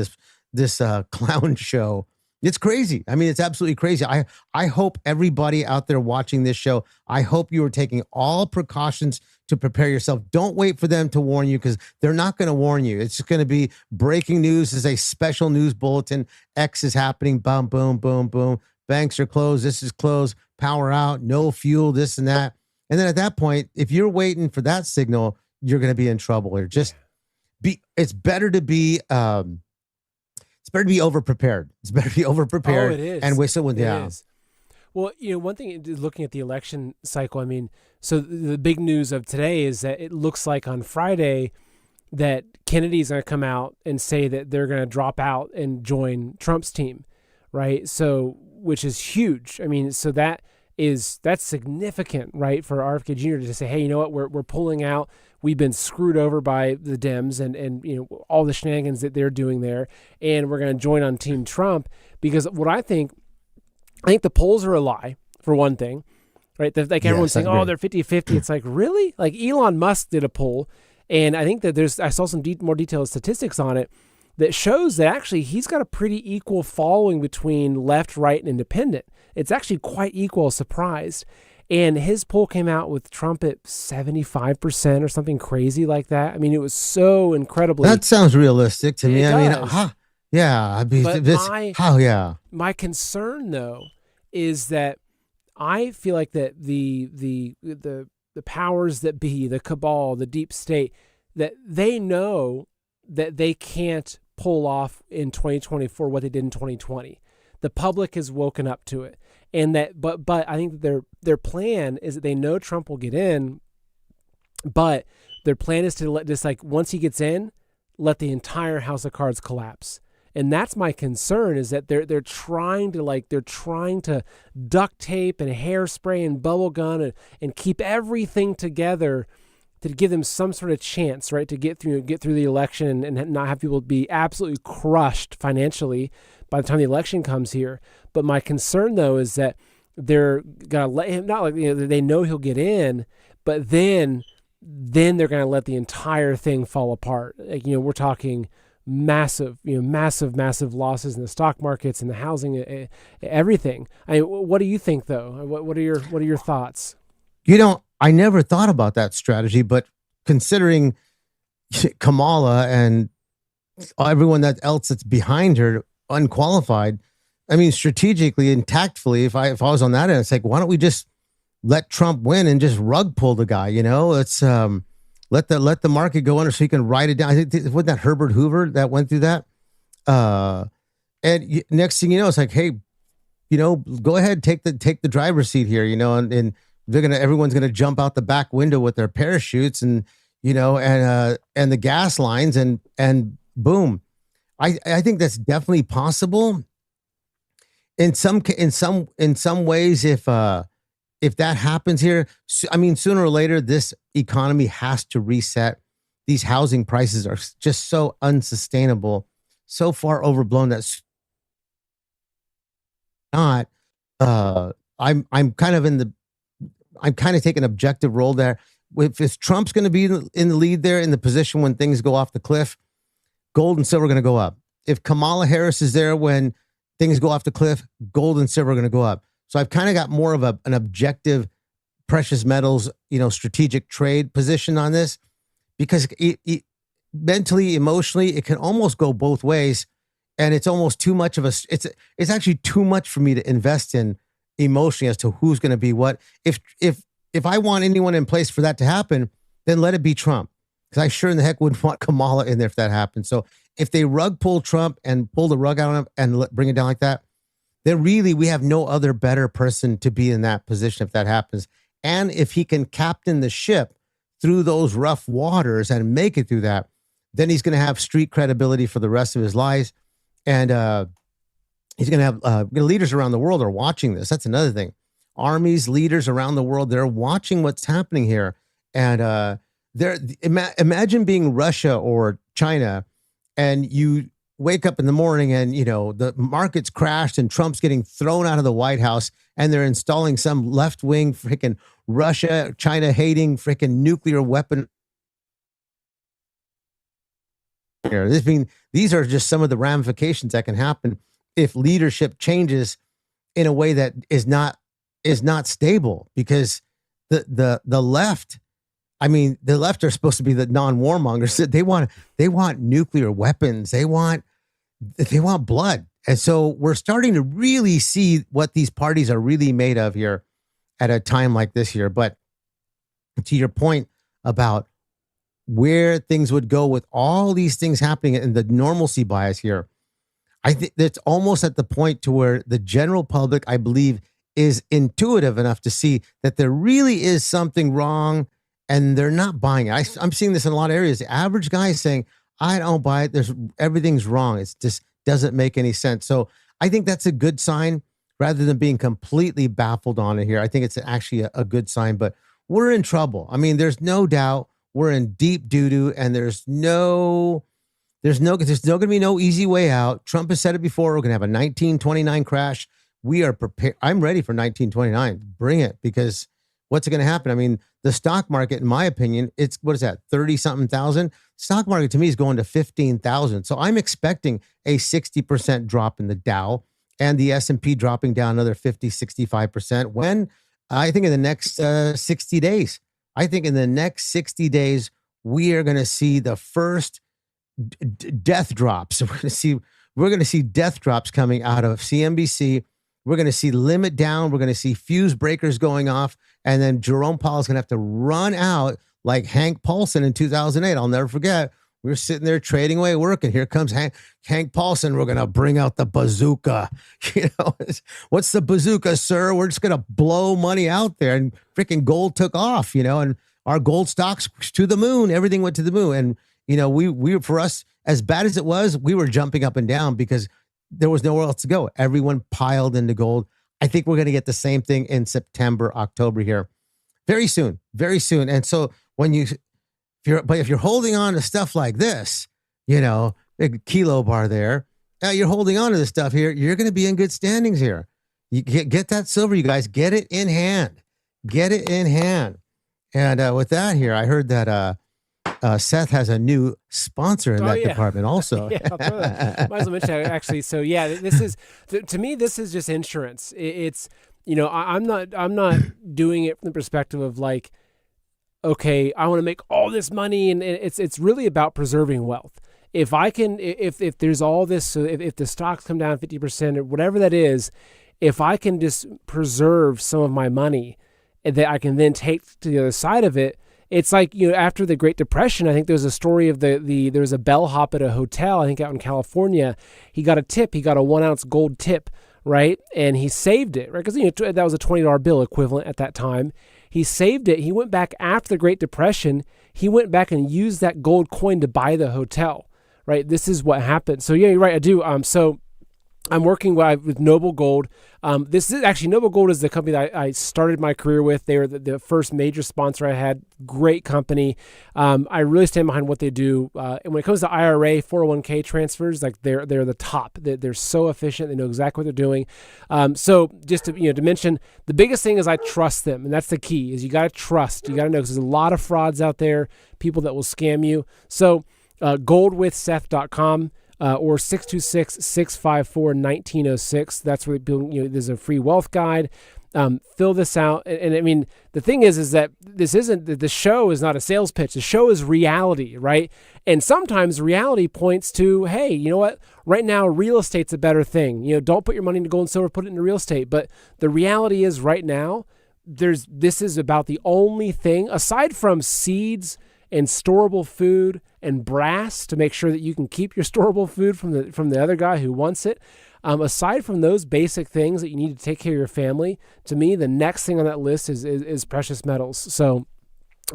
this clown show. It's crazy. I mean, it's absolutely crazy. I hope everybody out there watching this show, I hope you are taking all precautions to prepare yourself. Don't wait for them to warn you, because they're not going to warn you. It's just going to be breaking news. Is a special news bulletin. X is happening. Boom, boom, boom, boom. Banks are closed. This is closed. Power out. No fuel. This and that. And then at that point, if you're waiting for that signal, you're going to be in trouble. Or it's better to be over-prepared. It's better to be over-prepared. Oh, it is. And whistle when down. It is. Well, one thing, looking at the election cycle, I mean, so the big news of today is that it looks like on Friday that Kennedy's going to come out and say that they're going to drop out and join Trump's team, right? So, which is huge. I mean, so that's significant, right, for RFK Jr. to say, hey, you know what, we're pulling out. We've been screwed over by the Dems and all the shenanigans that they're doing there, and we're going to join on Team Trump. Because what I think the polls are a lie, for one thing, right? Like everyone's saying, oh, they're 50-50. It's like, really? Like Elon Musk did a poll, and I think that I saw some more detailed statistics on it that shows that actually he's got a pretty equal following between left, right, and independent. It's actually quite equal, surprised. And his poll came out with Trump at 75% or something crazy like that. I mean, it was so incredibly. That sounds realistic to me. My concern, though, is that I feel like that the powers that be, the cabal, the deep state, that they know that they can't pull off in 2024 what they did in 2020. The public has woken up to it. And that, but I think that their plan is that they know Trump will get in, but their plan is to let this, like, once he gets in, let the entire house of cards collapse. And that's my concern, is that they're trying to duct tape and hairspray and bubble gun and keep everything together to give them some sort of chance, right, to get through the election and not have people be absolutely crushed financially by the time the election comes here. But my concern, though, is that they're gonna let him, not like, they know he'll get in, but then they're gonna let the entire thing fall apart. Like, we're talking massive losses in the stock markets and the housing, everything. I mean, what do you think, though? What are your thoughts? I never thought about that strategy, but considering Kamala and everyone else that's behind her, unqualified, I mean, strategically and tactfully, if I was on that end, it's like, why don't we just let Trump win and just rug pull the guy? It's let the market go under so you can write it down. I think wasn't that Herbert Hoover that went through that? Uh, and next thing you know, it's like, hey, go ahead, take the driver's seat here, and everyone's gonna jump out the back window with their parachutes and and the gas lines and boom. I think that's definitely possible. In some ways, if that happens here, I mean, sooner or later, this economy has to reset. These housing prices are just so unsustainable, so far overblown that's not. I'm kind of taking an objective role there. If Trump's going to be in the lead there, in the position when things go off the cliff, gold and silver are going to go up. If Kamala Harris is there when things go off the cliff, gold and silver are going to go up. So I've kind of got more of an objective precious metals, strategic trade position on this, because mentally, emotionally, it can almost go both ways. And it's almost too much of it's actually too much for me to invest in emotionally as to who's going to be what. If I want anyone in place for that to happen, then let it be Trump. Because I sure in the heck wouldn't want Kamala in there if that happened. So if they rug pull Trump and pull the rug out on him and bring it down like that, then really we have no other better person to be in that position if that happens. And if he can captain the ship through those rough waters and make it through that, then he's going to have street credibility for the rest of his lives. And he's going to have leaders around the world are watching this. That's another thing. Armies, leaders around the world, they're watching what's happening here. And imagine being Russia or China, and you wake up in the morning and, the market's crashed and Trump's getting thrown out of the White House and they're installing some left-wing freaking Russia, China hating freaking nuclear weapon. These are just some of the ramifications that can happen if leadership changes in a way that is not stable, because the left, the left are supposed to be the non-warmongers. They want nuclear weapons. They want blood. And so we're starting to really see what these parties are really made of here at a time like this here. But to your point about where things would go with all these things happening and the normalcy bias here, I think that's almost at the point to where the general public, I believe, is intuitive enough to see that there really is something wrong and they're not buying it. I'm seeing this in a lot of areas. The average guy is saying, I don't buy it. Everything's wrong. It just doesn't make any sense. So I think that's a good sign rather than being completely baffled on it here. I think it's actually a good sign, but we're in trouble. There's no doubt we're in deep doo-doo, and there's going to be no easy way out. Trump has said it before. We're going to have a 1929 crash. We are prepared. I'm ready for 1929. Bring it, because what's going to happen? The stock market, in my opinion, what is that? 30 something thousand. Stock market to me is going to 15,000. So I'm expecting a 60% drop in the Dow and the S&P dropping down another 50, 65%. When I think in the next 60 days, we are going to see the first death drops. We're going to see death drops coming out of CNBC. We're going to see limit down. We're going to see fuse breakers going off. And then Jerome Powell is going to have to run out like Hank Paulson in 2008. I'll never forget. We were sitting there trading away work, and here comes Hank Paulson. We're going to bring out the bazooka. What's the bazooka, sir? We're just going to blow money out there. And freaking gold took off, and our gold stocks to the moon. Everything went to the moon. And, we for us, as bad as it was, we were jumping up and down because there was nowhere else to go. Everyone piled into gold. I think we're going to get the same thing in September, October here. Very soon, very soon. And so if you're holding on to stuff like this, big kilo bar there, you're holding on to this stuff here, you're going to be in good standings here. You get that silver, you guys. Get it in hand. Get it in hand. And with that here, I heard that Seth has a new sponsor in that department also. Yeah, I'll throw that. Might as well mention that, actually. So yeah, this is, to me, this is just insurance. It's, I'm not doing it from the perspective of like, okay, I want to make all this money, and it's really about preserving wealth. If I can, if there's all this, so if the stocks come down 50% or whatever that is, if I can just preserve some of my money that I can then take to the other side of it it's like, after the Great Depression, I think there was a story of there was a bellhop at a hotel, I think out in California. He got a tip. He got a 1 ounce gold tip, right? And he saved it, right? Because that was a $20 bill equivalent at that time. He saved it. He went back after the Great Depression. He went back and used that gold coin to buy the hotel, right? This is what happened. So yeah, you're right. I do. So I'm working with Noble Gold. This is actually, Noble Gold is the company that I started my career with. They were the first major sponsor I had. Great company. I really stand behind what they do. And when it comes to IRA, 401k transfers, like they're the top. They're so efficient. They know exactly what they're doing. So just to mention, the biggest thing is I trust them, and that's the key. Is you got to trust. You got to know, because there's a lot of frauds out there, people that will scam you. So goldwithseth.com. Or 626-654-1906. That's where there's a free wealth guide. Fill this out. And I mean, the thing is that the show is not a sales pitch. The show is reality, right? And sometimes reality points to, hey, you know what? Right now, real estate's a better thing. Don't put your money into gold and silver, put it into real estate. But the reality is right now, this is about the only thing, aside from seeds and storable food and brass to make sure that you can keep your storable food from the other guy who wants it. Aside from those basic things that you need to take care of your family, to me, the next thing on that list is precious metals. So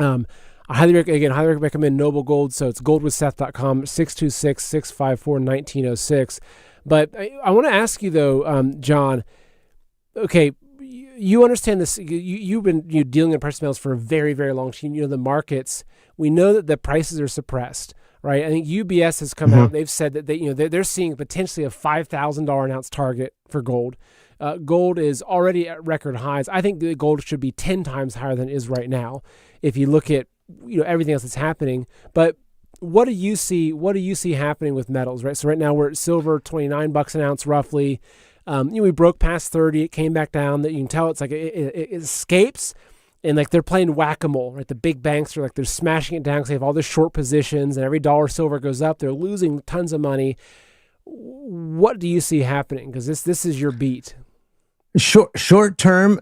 I highly recommend Noble Gold. So it's goldwithseth.com, 626-654-1906. But I want to ask you though, John, okay, you understand this. You've been dealing in precious metals for a very, very long time. The markets. We know that the prices are suppressed, right? I think UBS has come out. They've said that they're seeing potentially a $5,000 an ounce target for gold. Gold is already at record highs. I think the gold should be 10 times higher than it is right now, if you look at everything else that's happening. But what do you see? What do you see happening with metals, right? So right now we're at silver, $29 an ounce roughly. We broke past 30. It came back down. That you can tell it's like it escapes. And like they're playing whack-a-mole, right? The big banks are like, they're smashing it down because they have all this short positions, and every dollar silver goes up, they're losing tons of money. What do you see happening? Because this is your beat. Short term,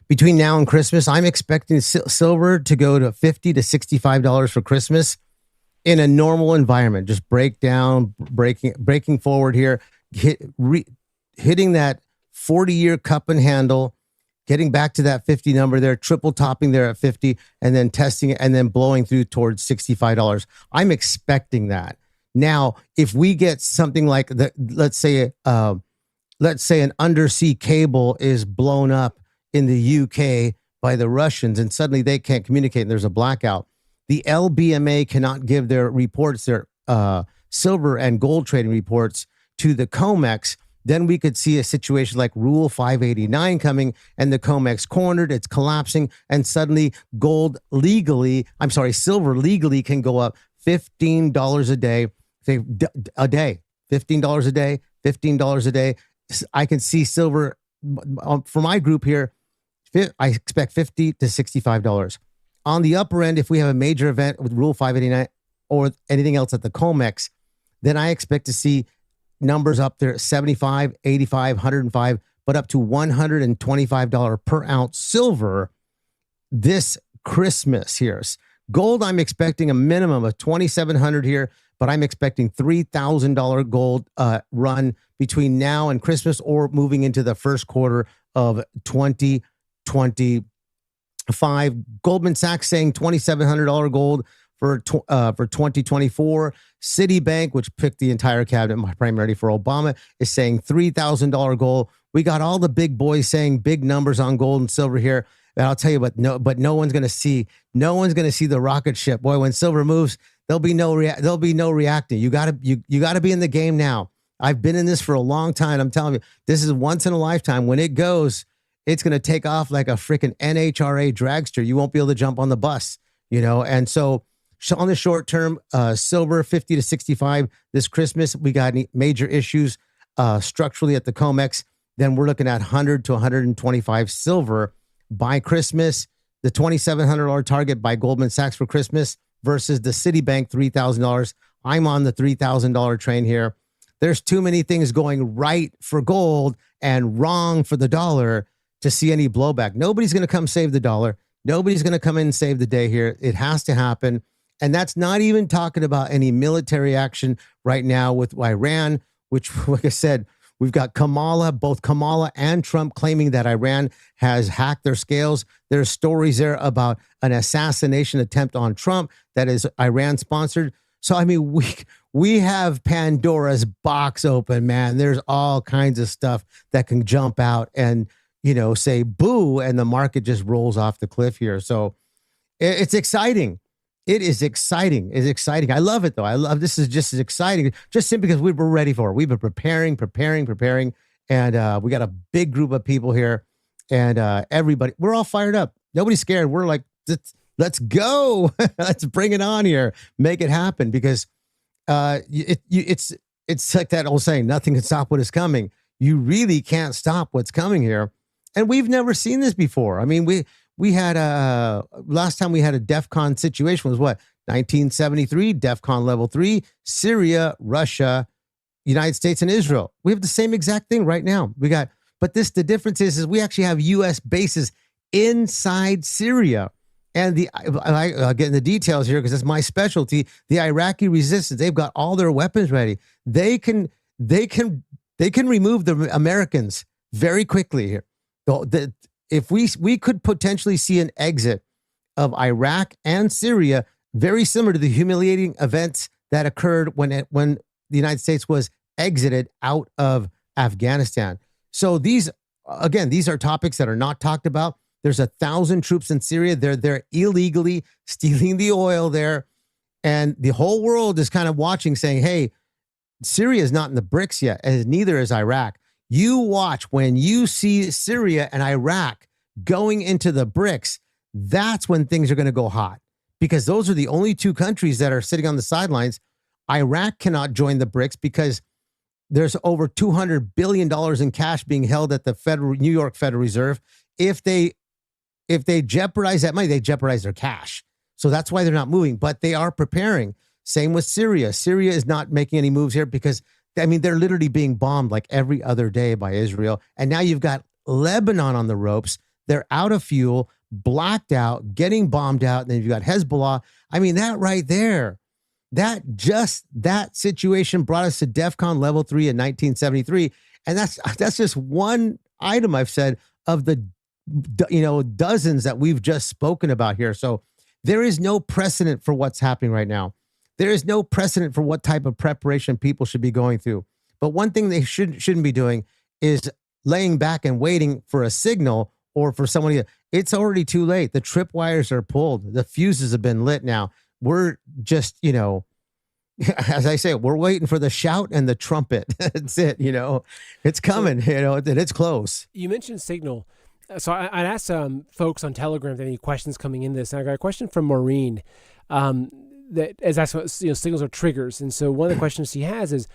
between now and Christmas, I'm expecting silver to go to $50 to $65 for Christmas in a normal environment. Just breaking forward here, hitting that 40-year cup and handle, getting back to that 50 number there, triple topping there at 50, and then testing it, and then blowing through towards $65. I'm expecting that. Now, if we get something like let's say an undersea cable is blown up in the UK by the Russians, and suddenly they can't communicate, and there's a blackout. The LBMA cannot give their reports, their silver and gold trading reports, to the COMEX. Then we could see a situation like Rule 589 coming, and the COMEX cornered, it's collapsing, and suddenly silver legally can go up $15 a day, $15 a day. I can see silver for my group here. I expect $50 to $65. On the upper end, if we have a major event with Rule 589 or anything else at the COMEX, then I expect to see numbers up there, 75, 85, 105, but up to $125 per ounce silver this Christmas here. Gold, I'm expecting a minimum of $2,700 here, but I'm expecting $3,000 gold run between now and Christmas, or moving into the first quarter of 2025. Goldman Sachs saying $2,700 gold for 2024. Citibank, which picked the entire cabinet primarily for Obama, is saying $3,000 gold. We got all the big boys saying big numbers on gold and silver here. And I'll tell you, but no one's going to see the rocket ship. Boy, when silver moves, there'll be no reacting. You got to be in the game now. I've been in this for a long time. I'm telling you, this is once in a lifetime. When it goes, it's going to take off like a freaking NHRA dragster. You won't be able to jump on the bus, And so on the short term, silver 50 to 65 this Christmas. We got any major issues structurally at the COMEX. Then we're looking at 100 to 125 silver by Christmas. The $2,700 target by Goldman Sachs for Christmas versus the Citibank $3,000. I'm on the $3,000 train here. There's too many things going right for gold and wrong for the dollar to see any blowback. Nobody's going to come save the dollar. Nobody's going to come in and save the day here. It has to happen. And that's not even talking about any military action right now with Iran, which, like I said, we've got both Kamala and Trump claiming that Iran has hacked their scales. There's stories there about an assassination attempt on Trump that is Iran sponsored. So, I mean, we have Pandora's box open, man. There's all kinds of stuff that can jump out and, say boo, and the market just rolls off the cliff here. So it's exciting. It is exciting. It's exciting. I love it, though. I love this. Is just as exciting, just simply because we were ready for it. We've been preparing. And we got a big group of people here, and everybody, we're all fired up. Nobody's scared. We're like, let's go. Let's bring it on here. Make it happen, because it's like that old saying, nothing can stop what is coming. You really can't stop what's coming here. And we've never seen this before. I mean, we had last time we had a DEFCON situation was what? 1973, DEFCON level 3, Syria, Russia, United States, and Israel. We have the same exact thing right now. But the difference is we actually have U.S. bases inside Syria. And I'll get in the details here because that's my specialty. The Iraqi resistance, they've got all their weapons ready. They can remove the Americans very quickly here. If we could potentially see an exit of Iraq and Syria, very similar to the humiliating events that occurred when the United States was exited out of Afghanistan. So these are topics that are not talked about. There's 1,000 troops in Syria. They're illegally stealing the oil there, and the whole world is kind of watching, saying, "Hey, Syria is not in the BRICS yet, and neither is Iraq." You watch when you see Syria and Iraq going into the BRICS, that's when things are going to go hot, because those are the only two countries that are sitting on the sidelines. Iraq cannot join the BRICS because there's over $200 billion in cash being held at the New York Federal Reserve. If they jeopardize that money, they jeopardize their cash. So that's why they're not moving, but they are preparing. Same with Syria. Syria is not making any moves here because they're literally being bombed like every other day by Israel. And now you've got Lebanon on the ropes. They're out of fuel, blacked out, getting bombed out. And then you've got Hezbollah. I mean, that right there, that situation brought us to DEFCON level 3 in 1973. And that's just one item I've said of the dozens that we've just spoken about here. So there is no precedent for what's happening right now. There is no precedent for what type of preparation people should be going through. But one thing they shouldn't be doing is laying back and waiting for a signal or for someone to. It's already too late. The tripwires are pulled. The fuses have been lit now. We're just, as I say, we're waiting for the shout and the trumpet. That's it. It's coming, it's close. You mentioned signal. So I'd asked folks on Telegram if they had any questions coming in this. And I got a question from Maureen. That as that's what signals are triggers, and so one of the questions she has is,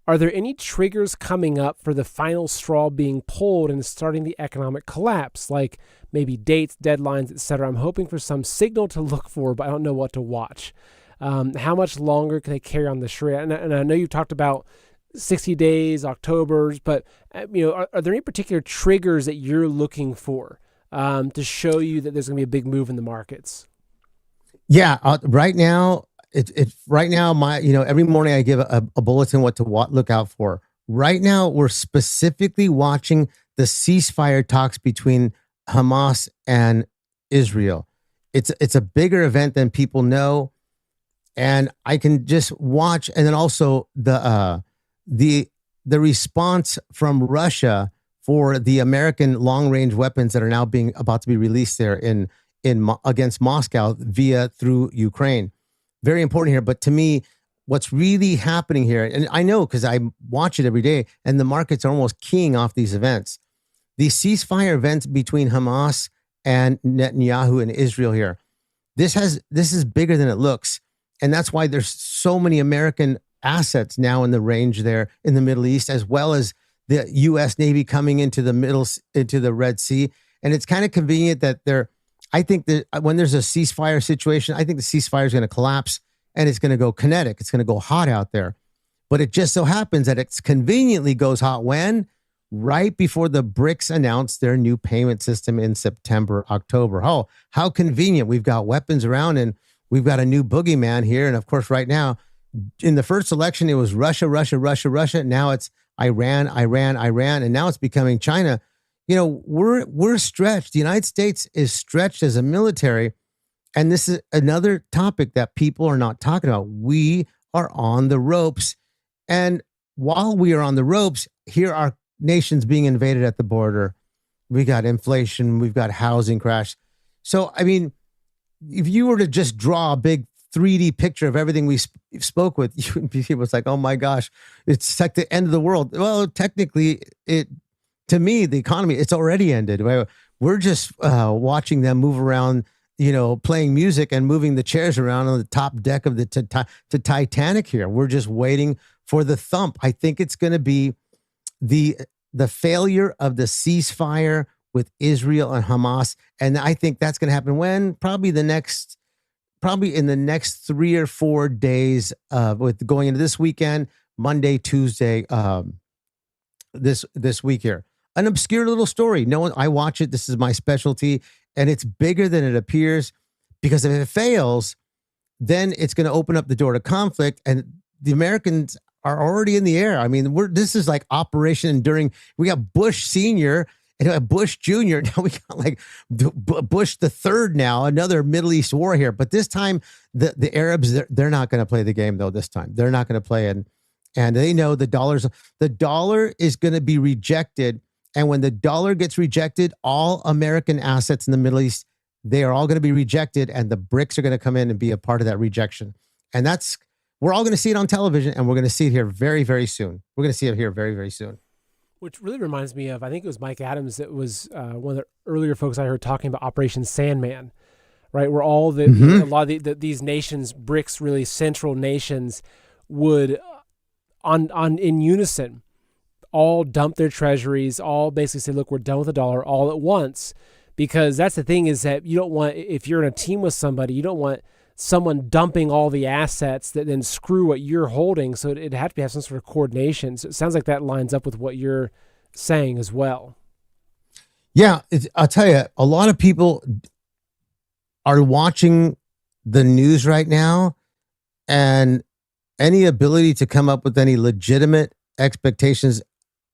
are there any triggers coming up for the final straw being pulled and starting the economic collapse, like maybe dates, deadlines, etc.? I'm hoping for some signal to look for, but I don't know what to watch. How much longer can they carry on the charade? And I know you talked about 60 days, October's, but are there any particular triggers that you're looking for to show you that there's going to be a big move in the markets? Yeah, right now, every morning I give a bulletin what to look out for. Right now, we're specifically watching the ceasefire talks between Hamas and Israel. It's a bigger event than people know, and I can just watch. And then also the response from Russia for the American long range weapons that are now about to be released there against Moscow through Ukraine. Very important here. But to me, what's really happening here, and I know because I watch it every day, and the markets are almost keying off these events. The ceasefire events between Hamas and Netanyahu and Israel here. This is bigger than it looks. And that's why there's so many American assets now in the range there in the Middle East, as well as the U.S. Navy coming into the Red Sea. And it's kind of convenient that I think that when there's a ceasefire situation, I think the ceasefire is going to collapse and it's going to go kinetic. It's going to go hot out there. But it just so happens that it conveniently goes hot when right before the BRICS announced their new payment system in September, October. Oh, how convenient. We've got weapons around and we've got a new boogeyman here. And of course, right now, in the first election, it was Russia, Russia, Russia, Russia. Now it's Iran, Iran, Iran, and now it's becoming China. We're stretched. The United States is stretched as a military, and this is another topic that people are not talking about. We are on the ropes, and while we are on the ropes, here are nations being invaded at the border. We got inflation, we've got housing crash. So, I mean, if you were to just draw a big 3D picture of everything we spoke with, you would be people like, oh my gosh, it's like the end of the world. Well, technically, to me, the economy, it's already ended. We're just watching them move around, playing music and moving the chairs around on the top deck of the Titanic here. We're just waiting for the thump. I think it's going to be the failure of the ceasefire with Israel and Hamas. And I think that's going to happen when? Probably in the next 3 or 4 days, with going into this weekend, Monday, Tuesday, this week here. An obscure little story. No one, I watch it. This is my specialty, and it's bigger than it appears, because if it fails, then it's going to open up the door to conflict, and the Americans are already in the air. I mean, this is like Operation Enduring. We got Bush Senior and we got Bush Jr. Now we got like Bush the third now, another Middle East war here. But this time, the Arabs, they're not going to play the game, though. This time, they're not going to play it. And they know the dollar is going to be rejected. And when the dollar gets rejected, all American assets in the Middle East, they are all going to be rejected. And the BRICS are going to come in and be a part of that rejection. And we're all going to see it on television, and we're going to see it here very, very soon. We're going to see it here very, very soon. Which really reminds me of, I think it was Mike Adams that was one of the earlier folks I heard talking about Operation Sandman, right? Where all a lot of these nations, BRICS, really central nations, would in unison all dump their treasuries, all basically say, look, we're done with the dollar all at once. Because that's the thing, is that you don't want, if you're in a team with somebody, you don't want someone dumping all the assets that then screw what you're holding. So it had to have some sort of coordination. So it sounds like that lines up with what you're saying as well. Yeah, I'll tell you, a lot of people are watching the news right now, and any ability to come up with any legitimate expectations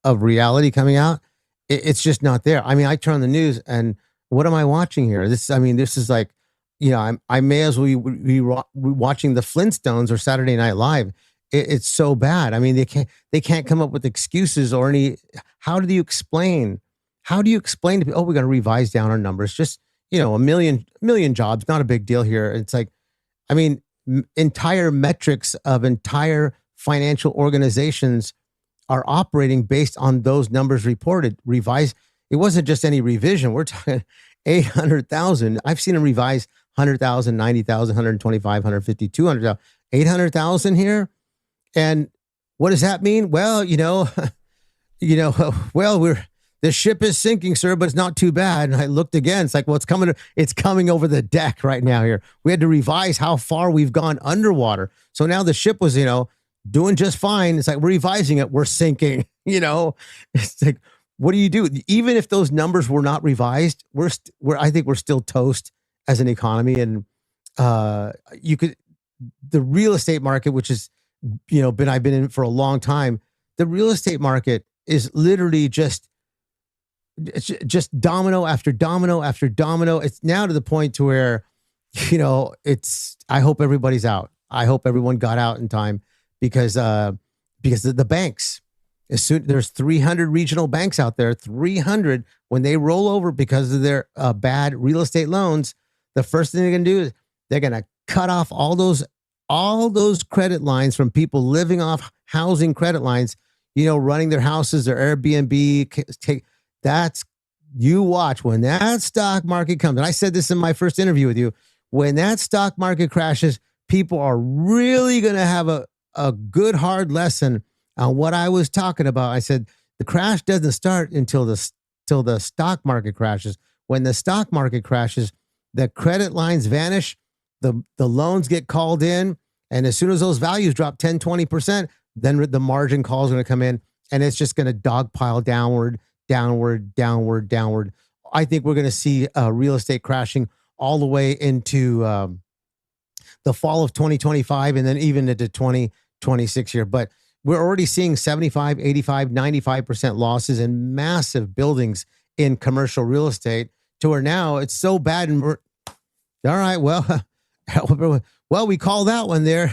of reality coming out, it's just not there. I mean, I turn on the news, and what am I watching here? This is like, I may as well be watching the Flintstones or Saturday Night Live. It's so bad. I mean, they can't come up with excuses or any. How do you explain to people? Oh, we're going to revise down our numbers. Just a million jobs, not a big deal here. It's like, I mean, entire metrics of entire financial organizations are operating based on those numbers reported. Revised. It wasn't just any revision. We're talking 800,000. I've seen them revise 100,000, 90,000, 125, 150, 200,000, 800,000 here. And what does that mean? Well, the ship is sinking, sir, but it's not too bad. And I looked again. It's like, well, it's coming over the deck right now here. We had to revise how far we've gone underwater. So now the ship was, doing just fine. It's like, we're revising it. We're sinking, It's like, what do you do? Even if those numbers were not revised, I think we're still toast as an economy. And the real estate market, which is, I've been in for a long time. The real estate market is literally just domino after domino after domino. It's now to the point to where, I hope everybody's out. I hope everyone got out in time, because the banks, there's 300 regional banks out there, 300, when they roll over because of their bad real estate loans, the first thing they're going to do is they're going to cut off all those credit lines from people living off housing credit lines, running their houses, their Airbnb. You watch when that stock market comes. And I said this in my first interview with you, when that stock market crashes, people are really going to have a good hard lesson on what I was talking about. I said, the crash doesn't start until the stock market crashes. When the stock market crashes, the credit lines vanish, the loans get called in, and as soon as those values drop 10, 20%, then the margin calls are going to come in, and it's just going to dogpile downward, downward, downward, downward. I think we're going to see real estate crashing all the way into the fall of 2025 and then even into 2026 here. But we're already seeing 75, 85, 95% losses in massive buildings in commercial real estate, to where now it's so bad. And we're, all right, well, we call that one there.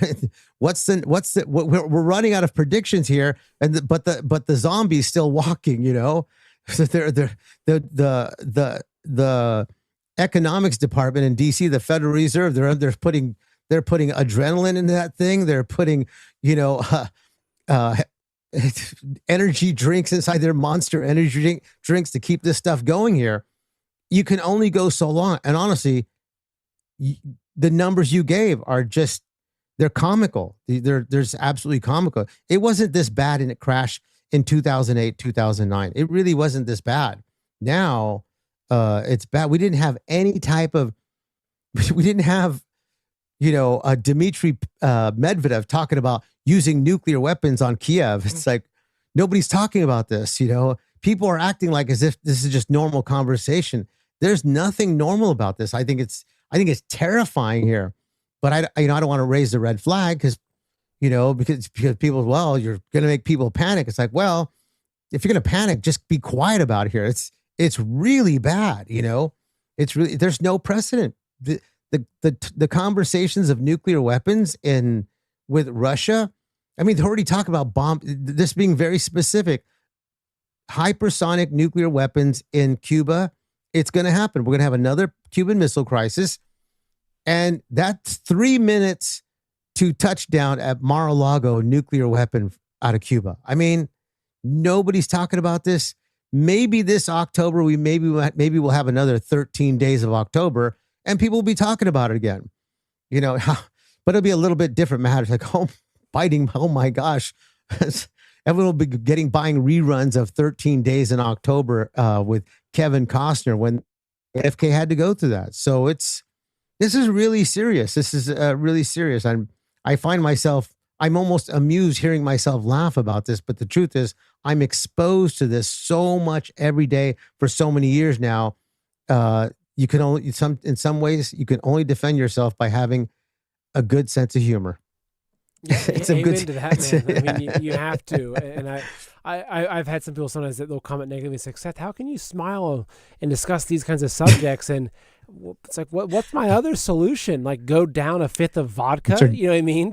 We're running out of predictions here. But the zombie's still walking, you know? So the economics department in DC, the Federal Reserve, they're putting adrenaline into that thing. They're putting, energy drinks inside their monster energy drinks to keep this stuff going here. You can only go so long. And honestly, the numbers you gave are just, they're comical. There's absolutely comical. It wasn't this bad and it crashed in 2008, 2009. It really wasn't this bad. Now it's bad. We didn't have any type of, we didn't have, Dmitry Medvedev talking about using nuclear weapons on Kiev. It's like, nobody's talking about this, People are acting like as if this is just normal conversation. There's nothing normal about this. I think it's terrifying here. But I don't want to raise the red flag because people, well, you're going to make people panic. It's like, well, if you're going to panic, just be quiet about it here. It's really bad. It's really, there's no precedent. The conversations of nuclear weapons with Russia. I mean, they already talk about this being very specific, hypersonic nuclear weapons in Cuba. It's going to happen. We're going to have another Cuban Missile Crisis. And that's 3 minutes to touchdown at Mar-a-Lago nuclear weapon out of Cuba. I mean, nobody's talking about this. Maybe this October, maybe we'll have another 13 days of October and people will be talking about it again, but it'll be a little bit different matter. It's like, oh my gosh. Everyone will be buying reruns of 13 days in October with Kevin Costner when FK had to go through that. So this is really serious. This is really serious. I find myself, I'm almost amused hearing myself laugh about this, but the truth is I'm exposed to this so much every day for so many years now. You can only, in some ways, you can only defend yourself by having a good sense of humor. Yeah, it's amen to that, man. I mean, you have to. And I've had some people sometimes that they'll comment negatively and say, Seth, how can you smile and discuss these kinds of subjects? And it's like, what's my other solution? Like go down a fifth of vodka? Sure. You know what I mean?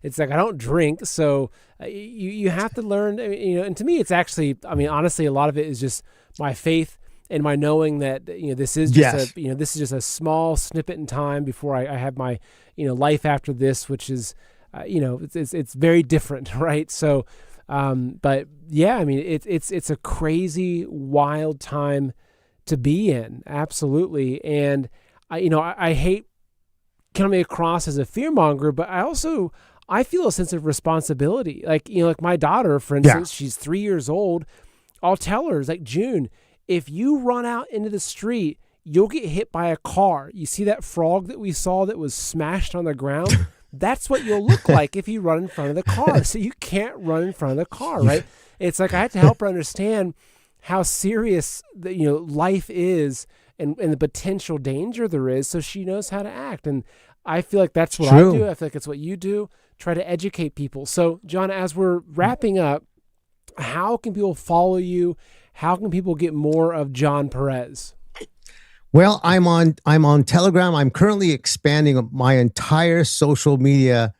It's like, I don't drink. So you have to learn, and to me, it's actually, I mean, honestly, a lot of it is just my faith and my knowing that, this is just this is just a small snippet in time before I have my, life after this, which is, it's very different. Right. So, but yeah, I mean, it's a crazy, wild time to be in. Absolutely. And I hate coming across as a fearmonger, but I feel a sense of responsibility. Like, like my daughter, for instance, she's 3 years old. I'll tell her, it's like, June, if you run out into the street, you'll get hit by a car. You see that frog that we saw that was smashed on the ground? That's what you'll look like if you run in front of the car. So you can't run in front of the car, right? It's like I had to help her understand how serious life is and the potential danger there is, so she knows how to act. And I feel like that's what True. I do. I feel like it's what you do. Try to educate people. So, John, as we're wrapping up, how can people follow you? How can people get more of John Perez? Well, I'm on Telegram. I'm currently expanding my entire social media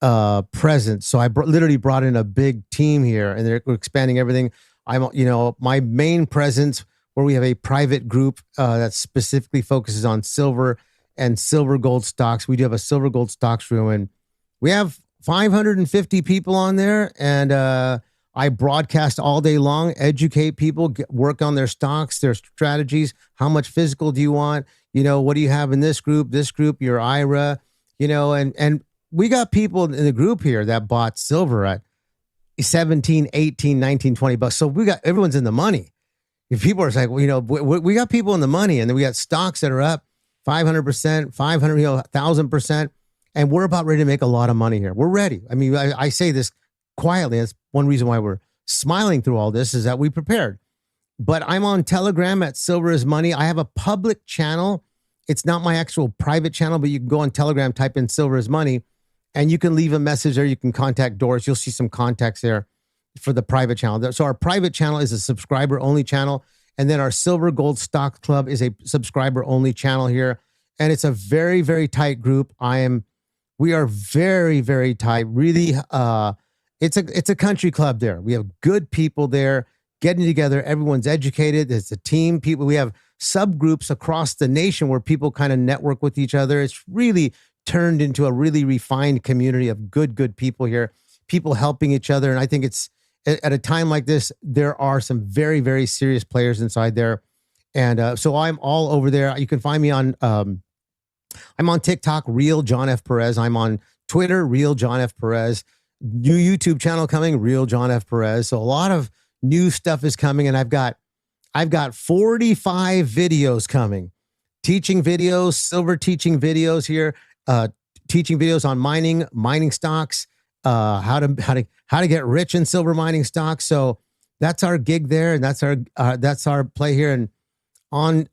presence. So I literally brought in a big team here, and they're expanding everything. My main presence, where we have a private group that specifically focuses on silver and silver gold stocks. We do have a silver gold stocks room, and we have 550 people on there, and I broadcast all day long, educate people, work on their stocks, their strategies. How much physical do you want? What do you have in this group, your IRA, and we got people in the group here that bought silver at 17, 18, 19, 20 bucks. So everyone's in the money. If people are like, we got people in the money, and then we got stocks that are up 500%, 500, 1,000%. And we're about ready to make a lot of money here. We're ready. I mean, I say this quietly. That's one reason why we're smiling through all this is that we prepared. But I'm on Telegram at Silver is Money. I have a public channel. It's not my actual private channel, but you can go on Telegram, type in Silver is Money, and you can leave a message there. You can contact Doris. You'll see some contacts there for the private channel. So our private channel is a subscriber only channel. And then our Silver Gold Stock Club is a subscriber only channel here. And it's a very, very tight group. We are very, very tight. Really, it's a country club there. We have good people there getting together. Everyone's educated. It's a team. People. We have subgroups across the nation where people kind of network with each other. It's really turned into a really refined community of good people here. People helping each other. And I think it's at a time like this, there are some very, very serious players inside there. And so I'm all over there. You can find me on. I'm on TikTok, Real John F. Perez. I'm on Twitter, Real John F. Perez. New YouTube channel coming, Real John F. Perez. So a lot of new stuff is coming, and I've got 45 videos coming, teaching videos, silver teaching videos here, teaching videos on mining stocks, how to get rich in silver mining stocks. So that's our gig there, and that's our play here. And on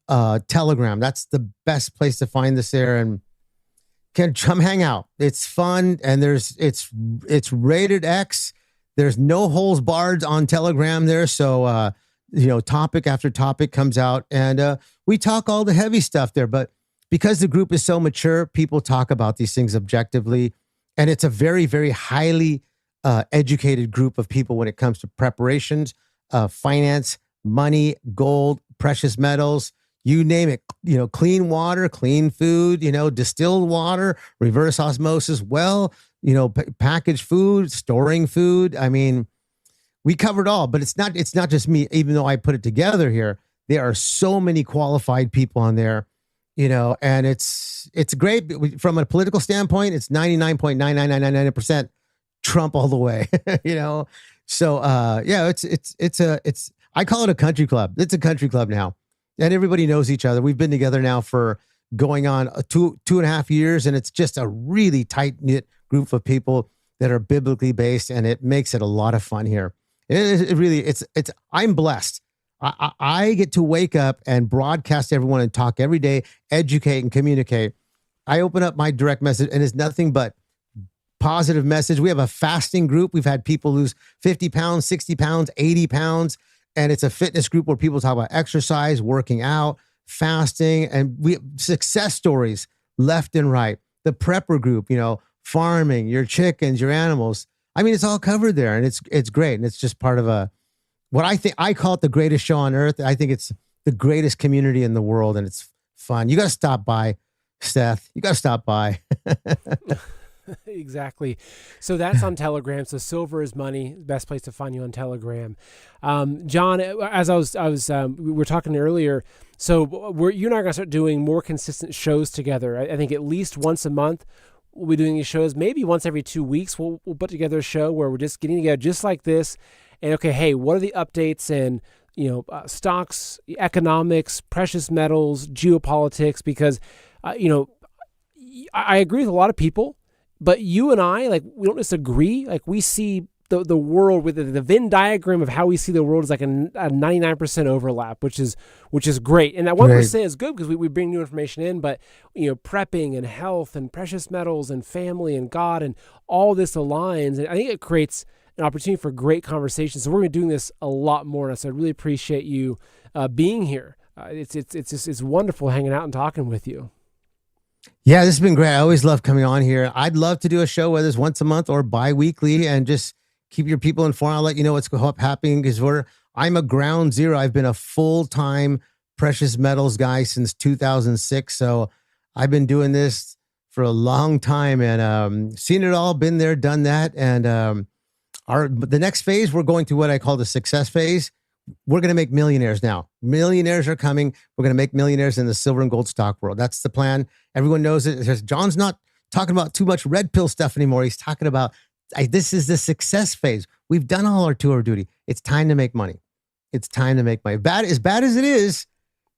Telegram, that's the best place to find this there, and can come hang out. It's fun, and it's rated X. There's no holes barred on Telegram there, so topic after topic comes out, and we talk all the heavy stuff there. But because the group is so mature, people talk about these things objectively, and it's a very, very highly educated group of people when it comes to preparations, finance, money, gold, precious metals, you name it, clean water, clean food, distilled water, reverse osmosis, packaged food, storing food. I mean, we covered all, but it's not just me, even though I put it together here. There are so many qualified people on there, and it's great. From a political standpoint, it's 99.99999% Trump all the way, So it's I call it a country club. It's a country club now, and everybody knows each other. We've been together now for going on two and a half years, and it's just a really tight knit group of people that are biblically based, and it makes it a lot of fun here. It really, I'm blessed. I get to wake up and broadcast everyone and talk every day, educate and communicate. I open up my direct message, and it's nothing but positive message. We have a fasting group. We've had people lose 50 pounds, 60 pounds, 80 pounds. And it's a fitness group where people talk about exercise, working out, fasting, and we success stories left and right. The prepper group, farming, your chickens, your animals. I mean, it's all covered there, and it's great. And it's just part of what I call it the greatest show on earth. I think it's the greatest community in the world, and it's fun. You got to stop by, Seth. You got to stop by. Exactly. So that's on Telegram. So Silver is Money, best place to find you on Telegram. John, as we were talking earlier, so you and I are going to start doing more consistent shows together. I think at least once a month we'll be doing these shows. Maybe once every 2 weeks we'll put together a show where we're just getting together just like this. And okay, hey, what are the updates in stocks, economics, precious metals, geopolitics? Because I agree with a lot of people. But you and I, we don't disagree. We see the world with the Venn diagram of how we see the world is like a 99% overlap, which is great. And that 1% is good because we bring new information in. But prepping and health and precious metals and family and God and all this aligns, and I think it creates an opportunity for great conversation. So we're going to be doing this a lot more. And so I really appreciate you being here. It's wonderful hanging out and talking with you. Yeah, this has been great. I always love coming on here. I'd love to do a show, whether it's once a month or bi-weekly, and just keep your people informed. I'll let you know what's happening because I'm a ground zero. I've been a full-time precious metals guy since 2006. So I've been doing this for a long time and seen it all, been there, done that. And the next phase, we're going to what I call the success phase. We're going to make millionaires now. Millionaires are coming. We're going to make millionaires in the silver and gold stock world. That's the plan. Everyone knows it. John's not talking about too much red pill stuff anymore. He's talking about this is the success phase. We've done all our tour of duty. It's time to make money. It's time to make money. As bad as it is,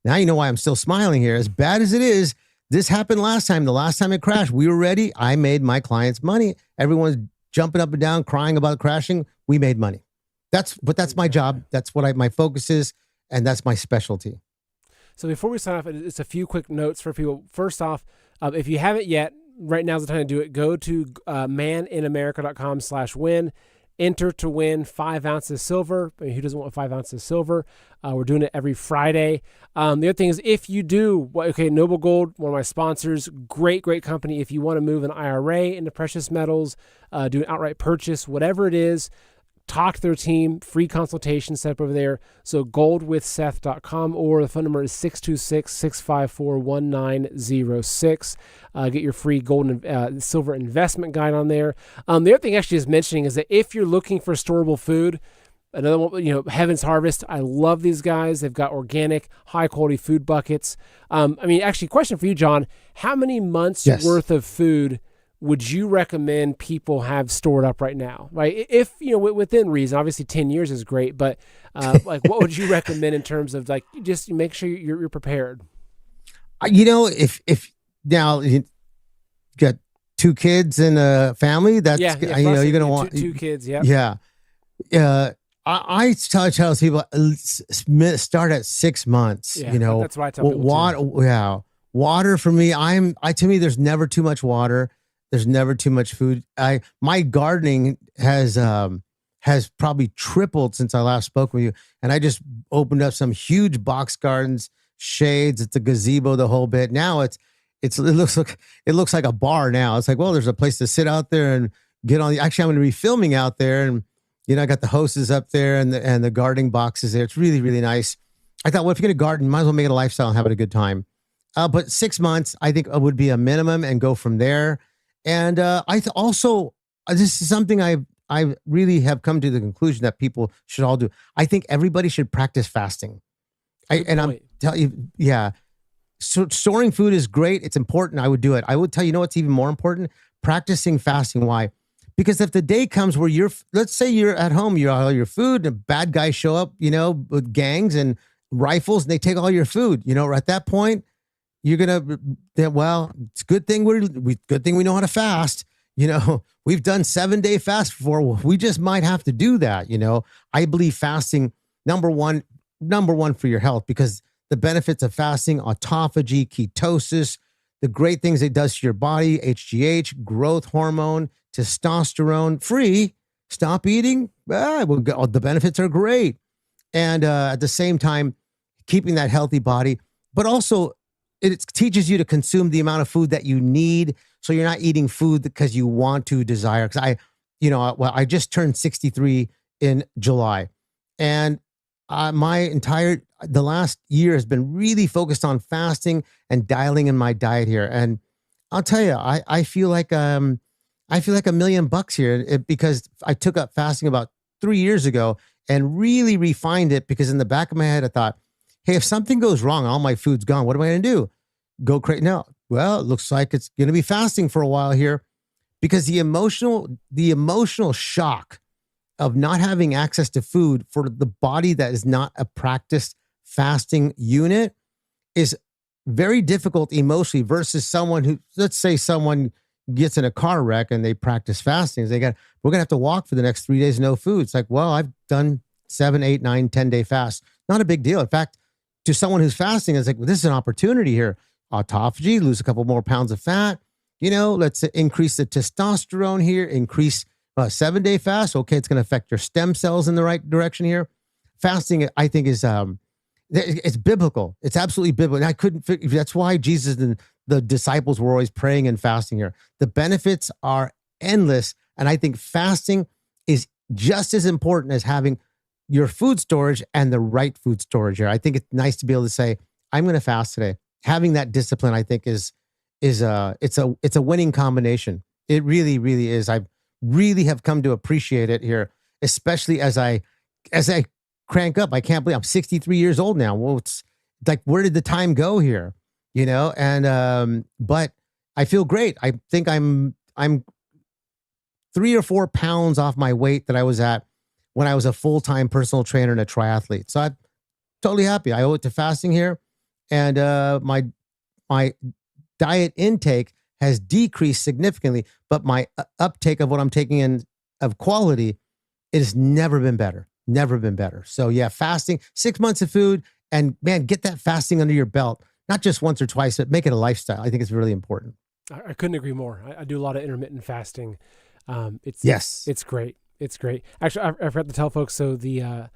now you know why I'm still smiling here. As bad as it is, this happened last time. The last time it crashed, we were ready. I made my clients money. Everyone's jumping up and down, crying about crashing. We made money. That's my job. That's what my focus is, and that's my specialty. So before we sign off, it's a few quick notes for people. First off, if you haven't yet, right now's the time to do it. Go to maninamerica.com/win. Enter to win 5 ounces of silver. I mean, who doesn't want 5 ounces of silver? We're doing it every Friday. The other thing is, if you do, Noble Gold, one of my sponsors, great company. If you want to move an IRA into precious metals, do an outright purchase, whatever it is, talk to their team, free consultation set up over there. So goldwithseth.com, or the phone number is 626-654-1906. Get your free gold and silver investment guide on there. The other thing actually is mentioning is that if you're looking for storable food, another one, Heaven's Harvest, I love these guys. They've got organic, high quality food buckets. Actually, question for you, John, how many months worth of food would you recommend people have stored up right now? Right, if within reason. Obviously, 10 years is great, but what would you recommend in terms of just make sure you're prepared? If now you got 2 kids and a family, that's you're gonna want two kids. Yeah. I tell people start at 6 months. Yeah, that's why I tell people water. Yeah, water for me. To me, there's never too much water. There's never too much food. My gardening has probably tripled since I last spoke with you, and I just opened up some huge box gardens, shades. It's a gazebo, the whole bit. Now it looks like a bar now. It's like, well, there's a place to sit out there and get on. Actually, I'm going to be filming out there, and I got the hoses up there and the gardening boxes there. It's really, really nice. I thought, well, if you're going to garden, you might as well make it a lifestyle and have a good time. But 6 months, I think, would be a minimum, and go from there. And also, this is something I really have come to the conclusion that people should all do. I think everybody should practice fasting. I'm telling you, yeah. So storing food is great. It's important. I would do it. I would tell you, what's even more important? Practicing fasting. Why? Because if the day comes where let's say you're at home, you all your food, and bad guys show up, with gangs and rifles, and they take all your food. At that point, you're gonna. Well, it's a good thing we know how to fast. We've done 7-day fast before. We just might have to do that. I believe fasting number one for your health, because the benefits of fasting: autophagy, ketosis, the great things it does to your body, HGH, growth hormone, testosterone free. Stop eating. The benefits are great, and at the same time, keeping that healthy body, but also it teaches you to consume the amount of food that you need, so you're not eating food because you want to desire. Because I just turned 63 in July, and the last year has been really focused on fasting and dialing in my diet here. And I'll tell you, I feel like $1 million here, because I took up fasting about 3 years ago and really refined it. Because in the back of my head, I thought, hey, if something goes wrong, all my food's gone, what am I going to do? Go crazy? No. Well, it looks like it's going to be fasting for a while here, because the emotional shock of not having access to food for the body that is not a practiced fasting unit is very difficult emotionally, versus someone who, let's say someone gets in a car wreck and they practice fasting. We're going to have to walk for the next 3 days, no food. It's like, well, I've done 7, 8, 9, 10-day fast. Not a big deal. In fact, to someone who's fasting, it's like, well, this is an opportunity here. Autophagy, lose a couple more pounds of fat. Let's increase the testosterone here, increase 7-day fast. Okay, it's going to affect your stem cells in the right direction here. Fasting, I think, is it's biblical. It's absolutely biblical. And I couldn't figure, that's why Jesus and the disciples were always praying and fasting here. The benefits are endless. And I think fasting is just as important as having your food storage and the right food storage here. I think it's nice to be able to say, I'm going to fast today. Having that discipline, I think, it's a winning combination. It really, really is. I really have come to appreciate it here, especially as I crank up. I can't believe I'm 63 years old now. Well, it's like, where did the time go here? And but I feel great. I think I'm 3 or 4 pounds off my weight that I was at when I was a full-time personal trainer and a triathlete. So I'm totally happy. I owe it to fasting here. And my diet intake has decreased significantly, but my uptake of what I'm taking in of quality, it has never been better. never been better. So yeah, fasting, 6 months of food, and man, get that fasting under your belt, not just once or twice, but make it a lifestyle. I think it's really important. I couldn't agree more. I do a lot of intermittent fasting. Yes. It's great. It's great. Actually, I forgot to tell folks. So the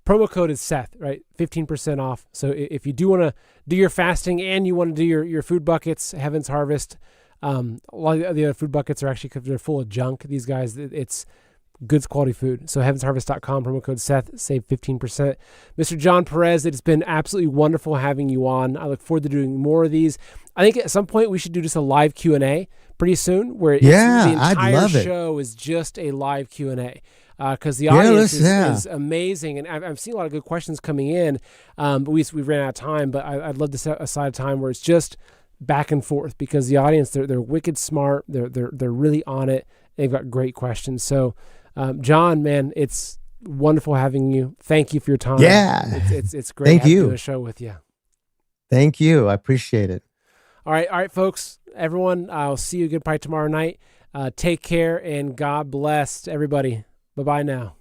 promo code is Seth, right? 15% off. So if you do want to do your fasting and you want to do your food buckets, Heaven's Harvest, a lot of the other food buckets are actually, because they're full of junk. These guys, it's good quality food. So heavensharvest.com, promo code Seth, save 15%. Mr. John Perez, it's been absolutely wonderful having you on. I look forward to doing more of these. I think at some point we should do just a live Q&A pretty soon, where the entire show is just a live Q&A. Because the audience is amazing, and I've seen a lot of good questions coming in, but we ran out of time. But I'd love to set aside a time where it's just back and forth, because the audience, they're wicked smart, they're really on it. They've got great questions. So, John, man, it's wonderful having you. Thank you for your time. Yeah, it's great doing a show with you. Thank you. I appreciate it. All right, folks, everyone. I'll see you again probably tomorrow night. Take care, and God bless everybody. Bye-bye now.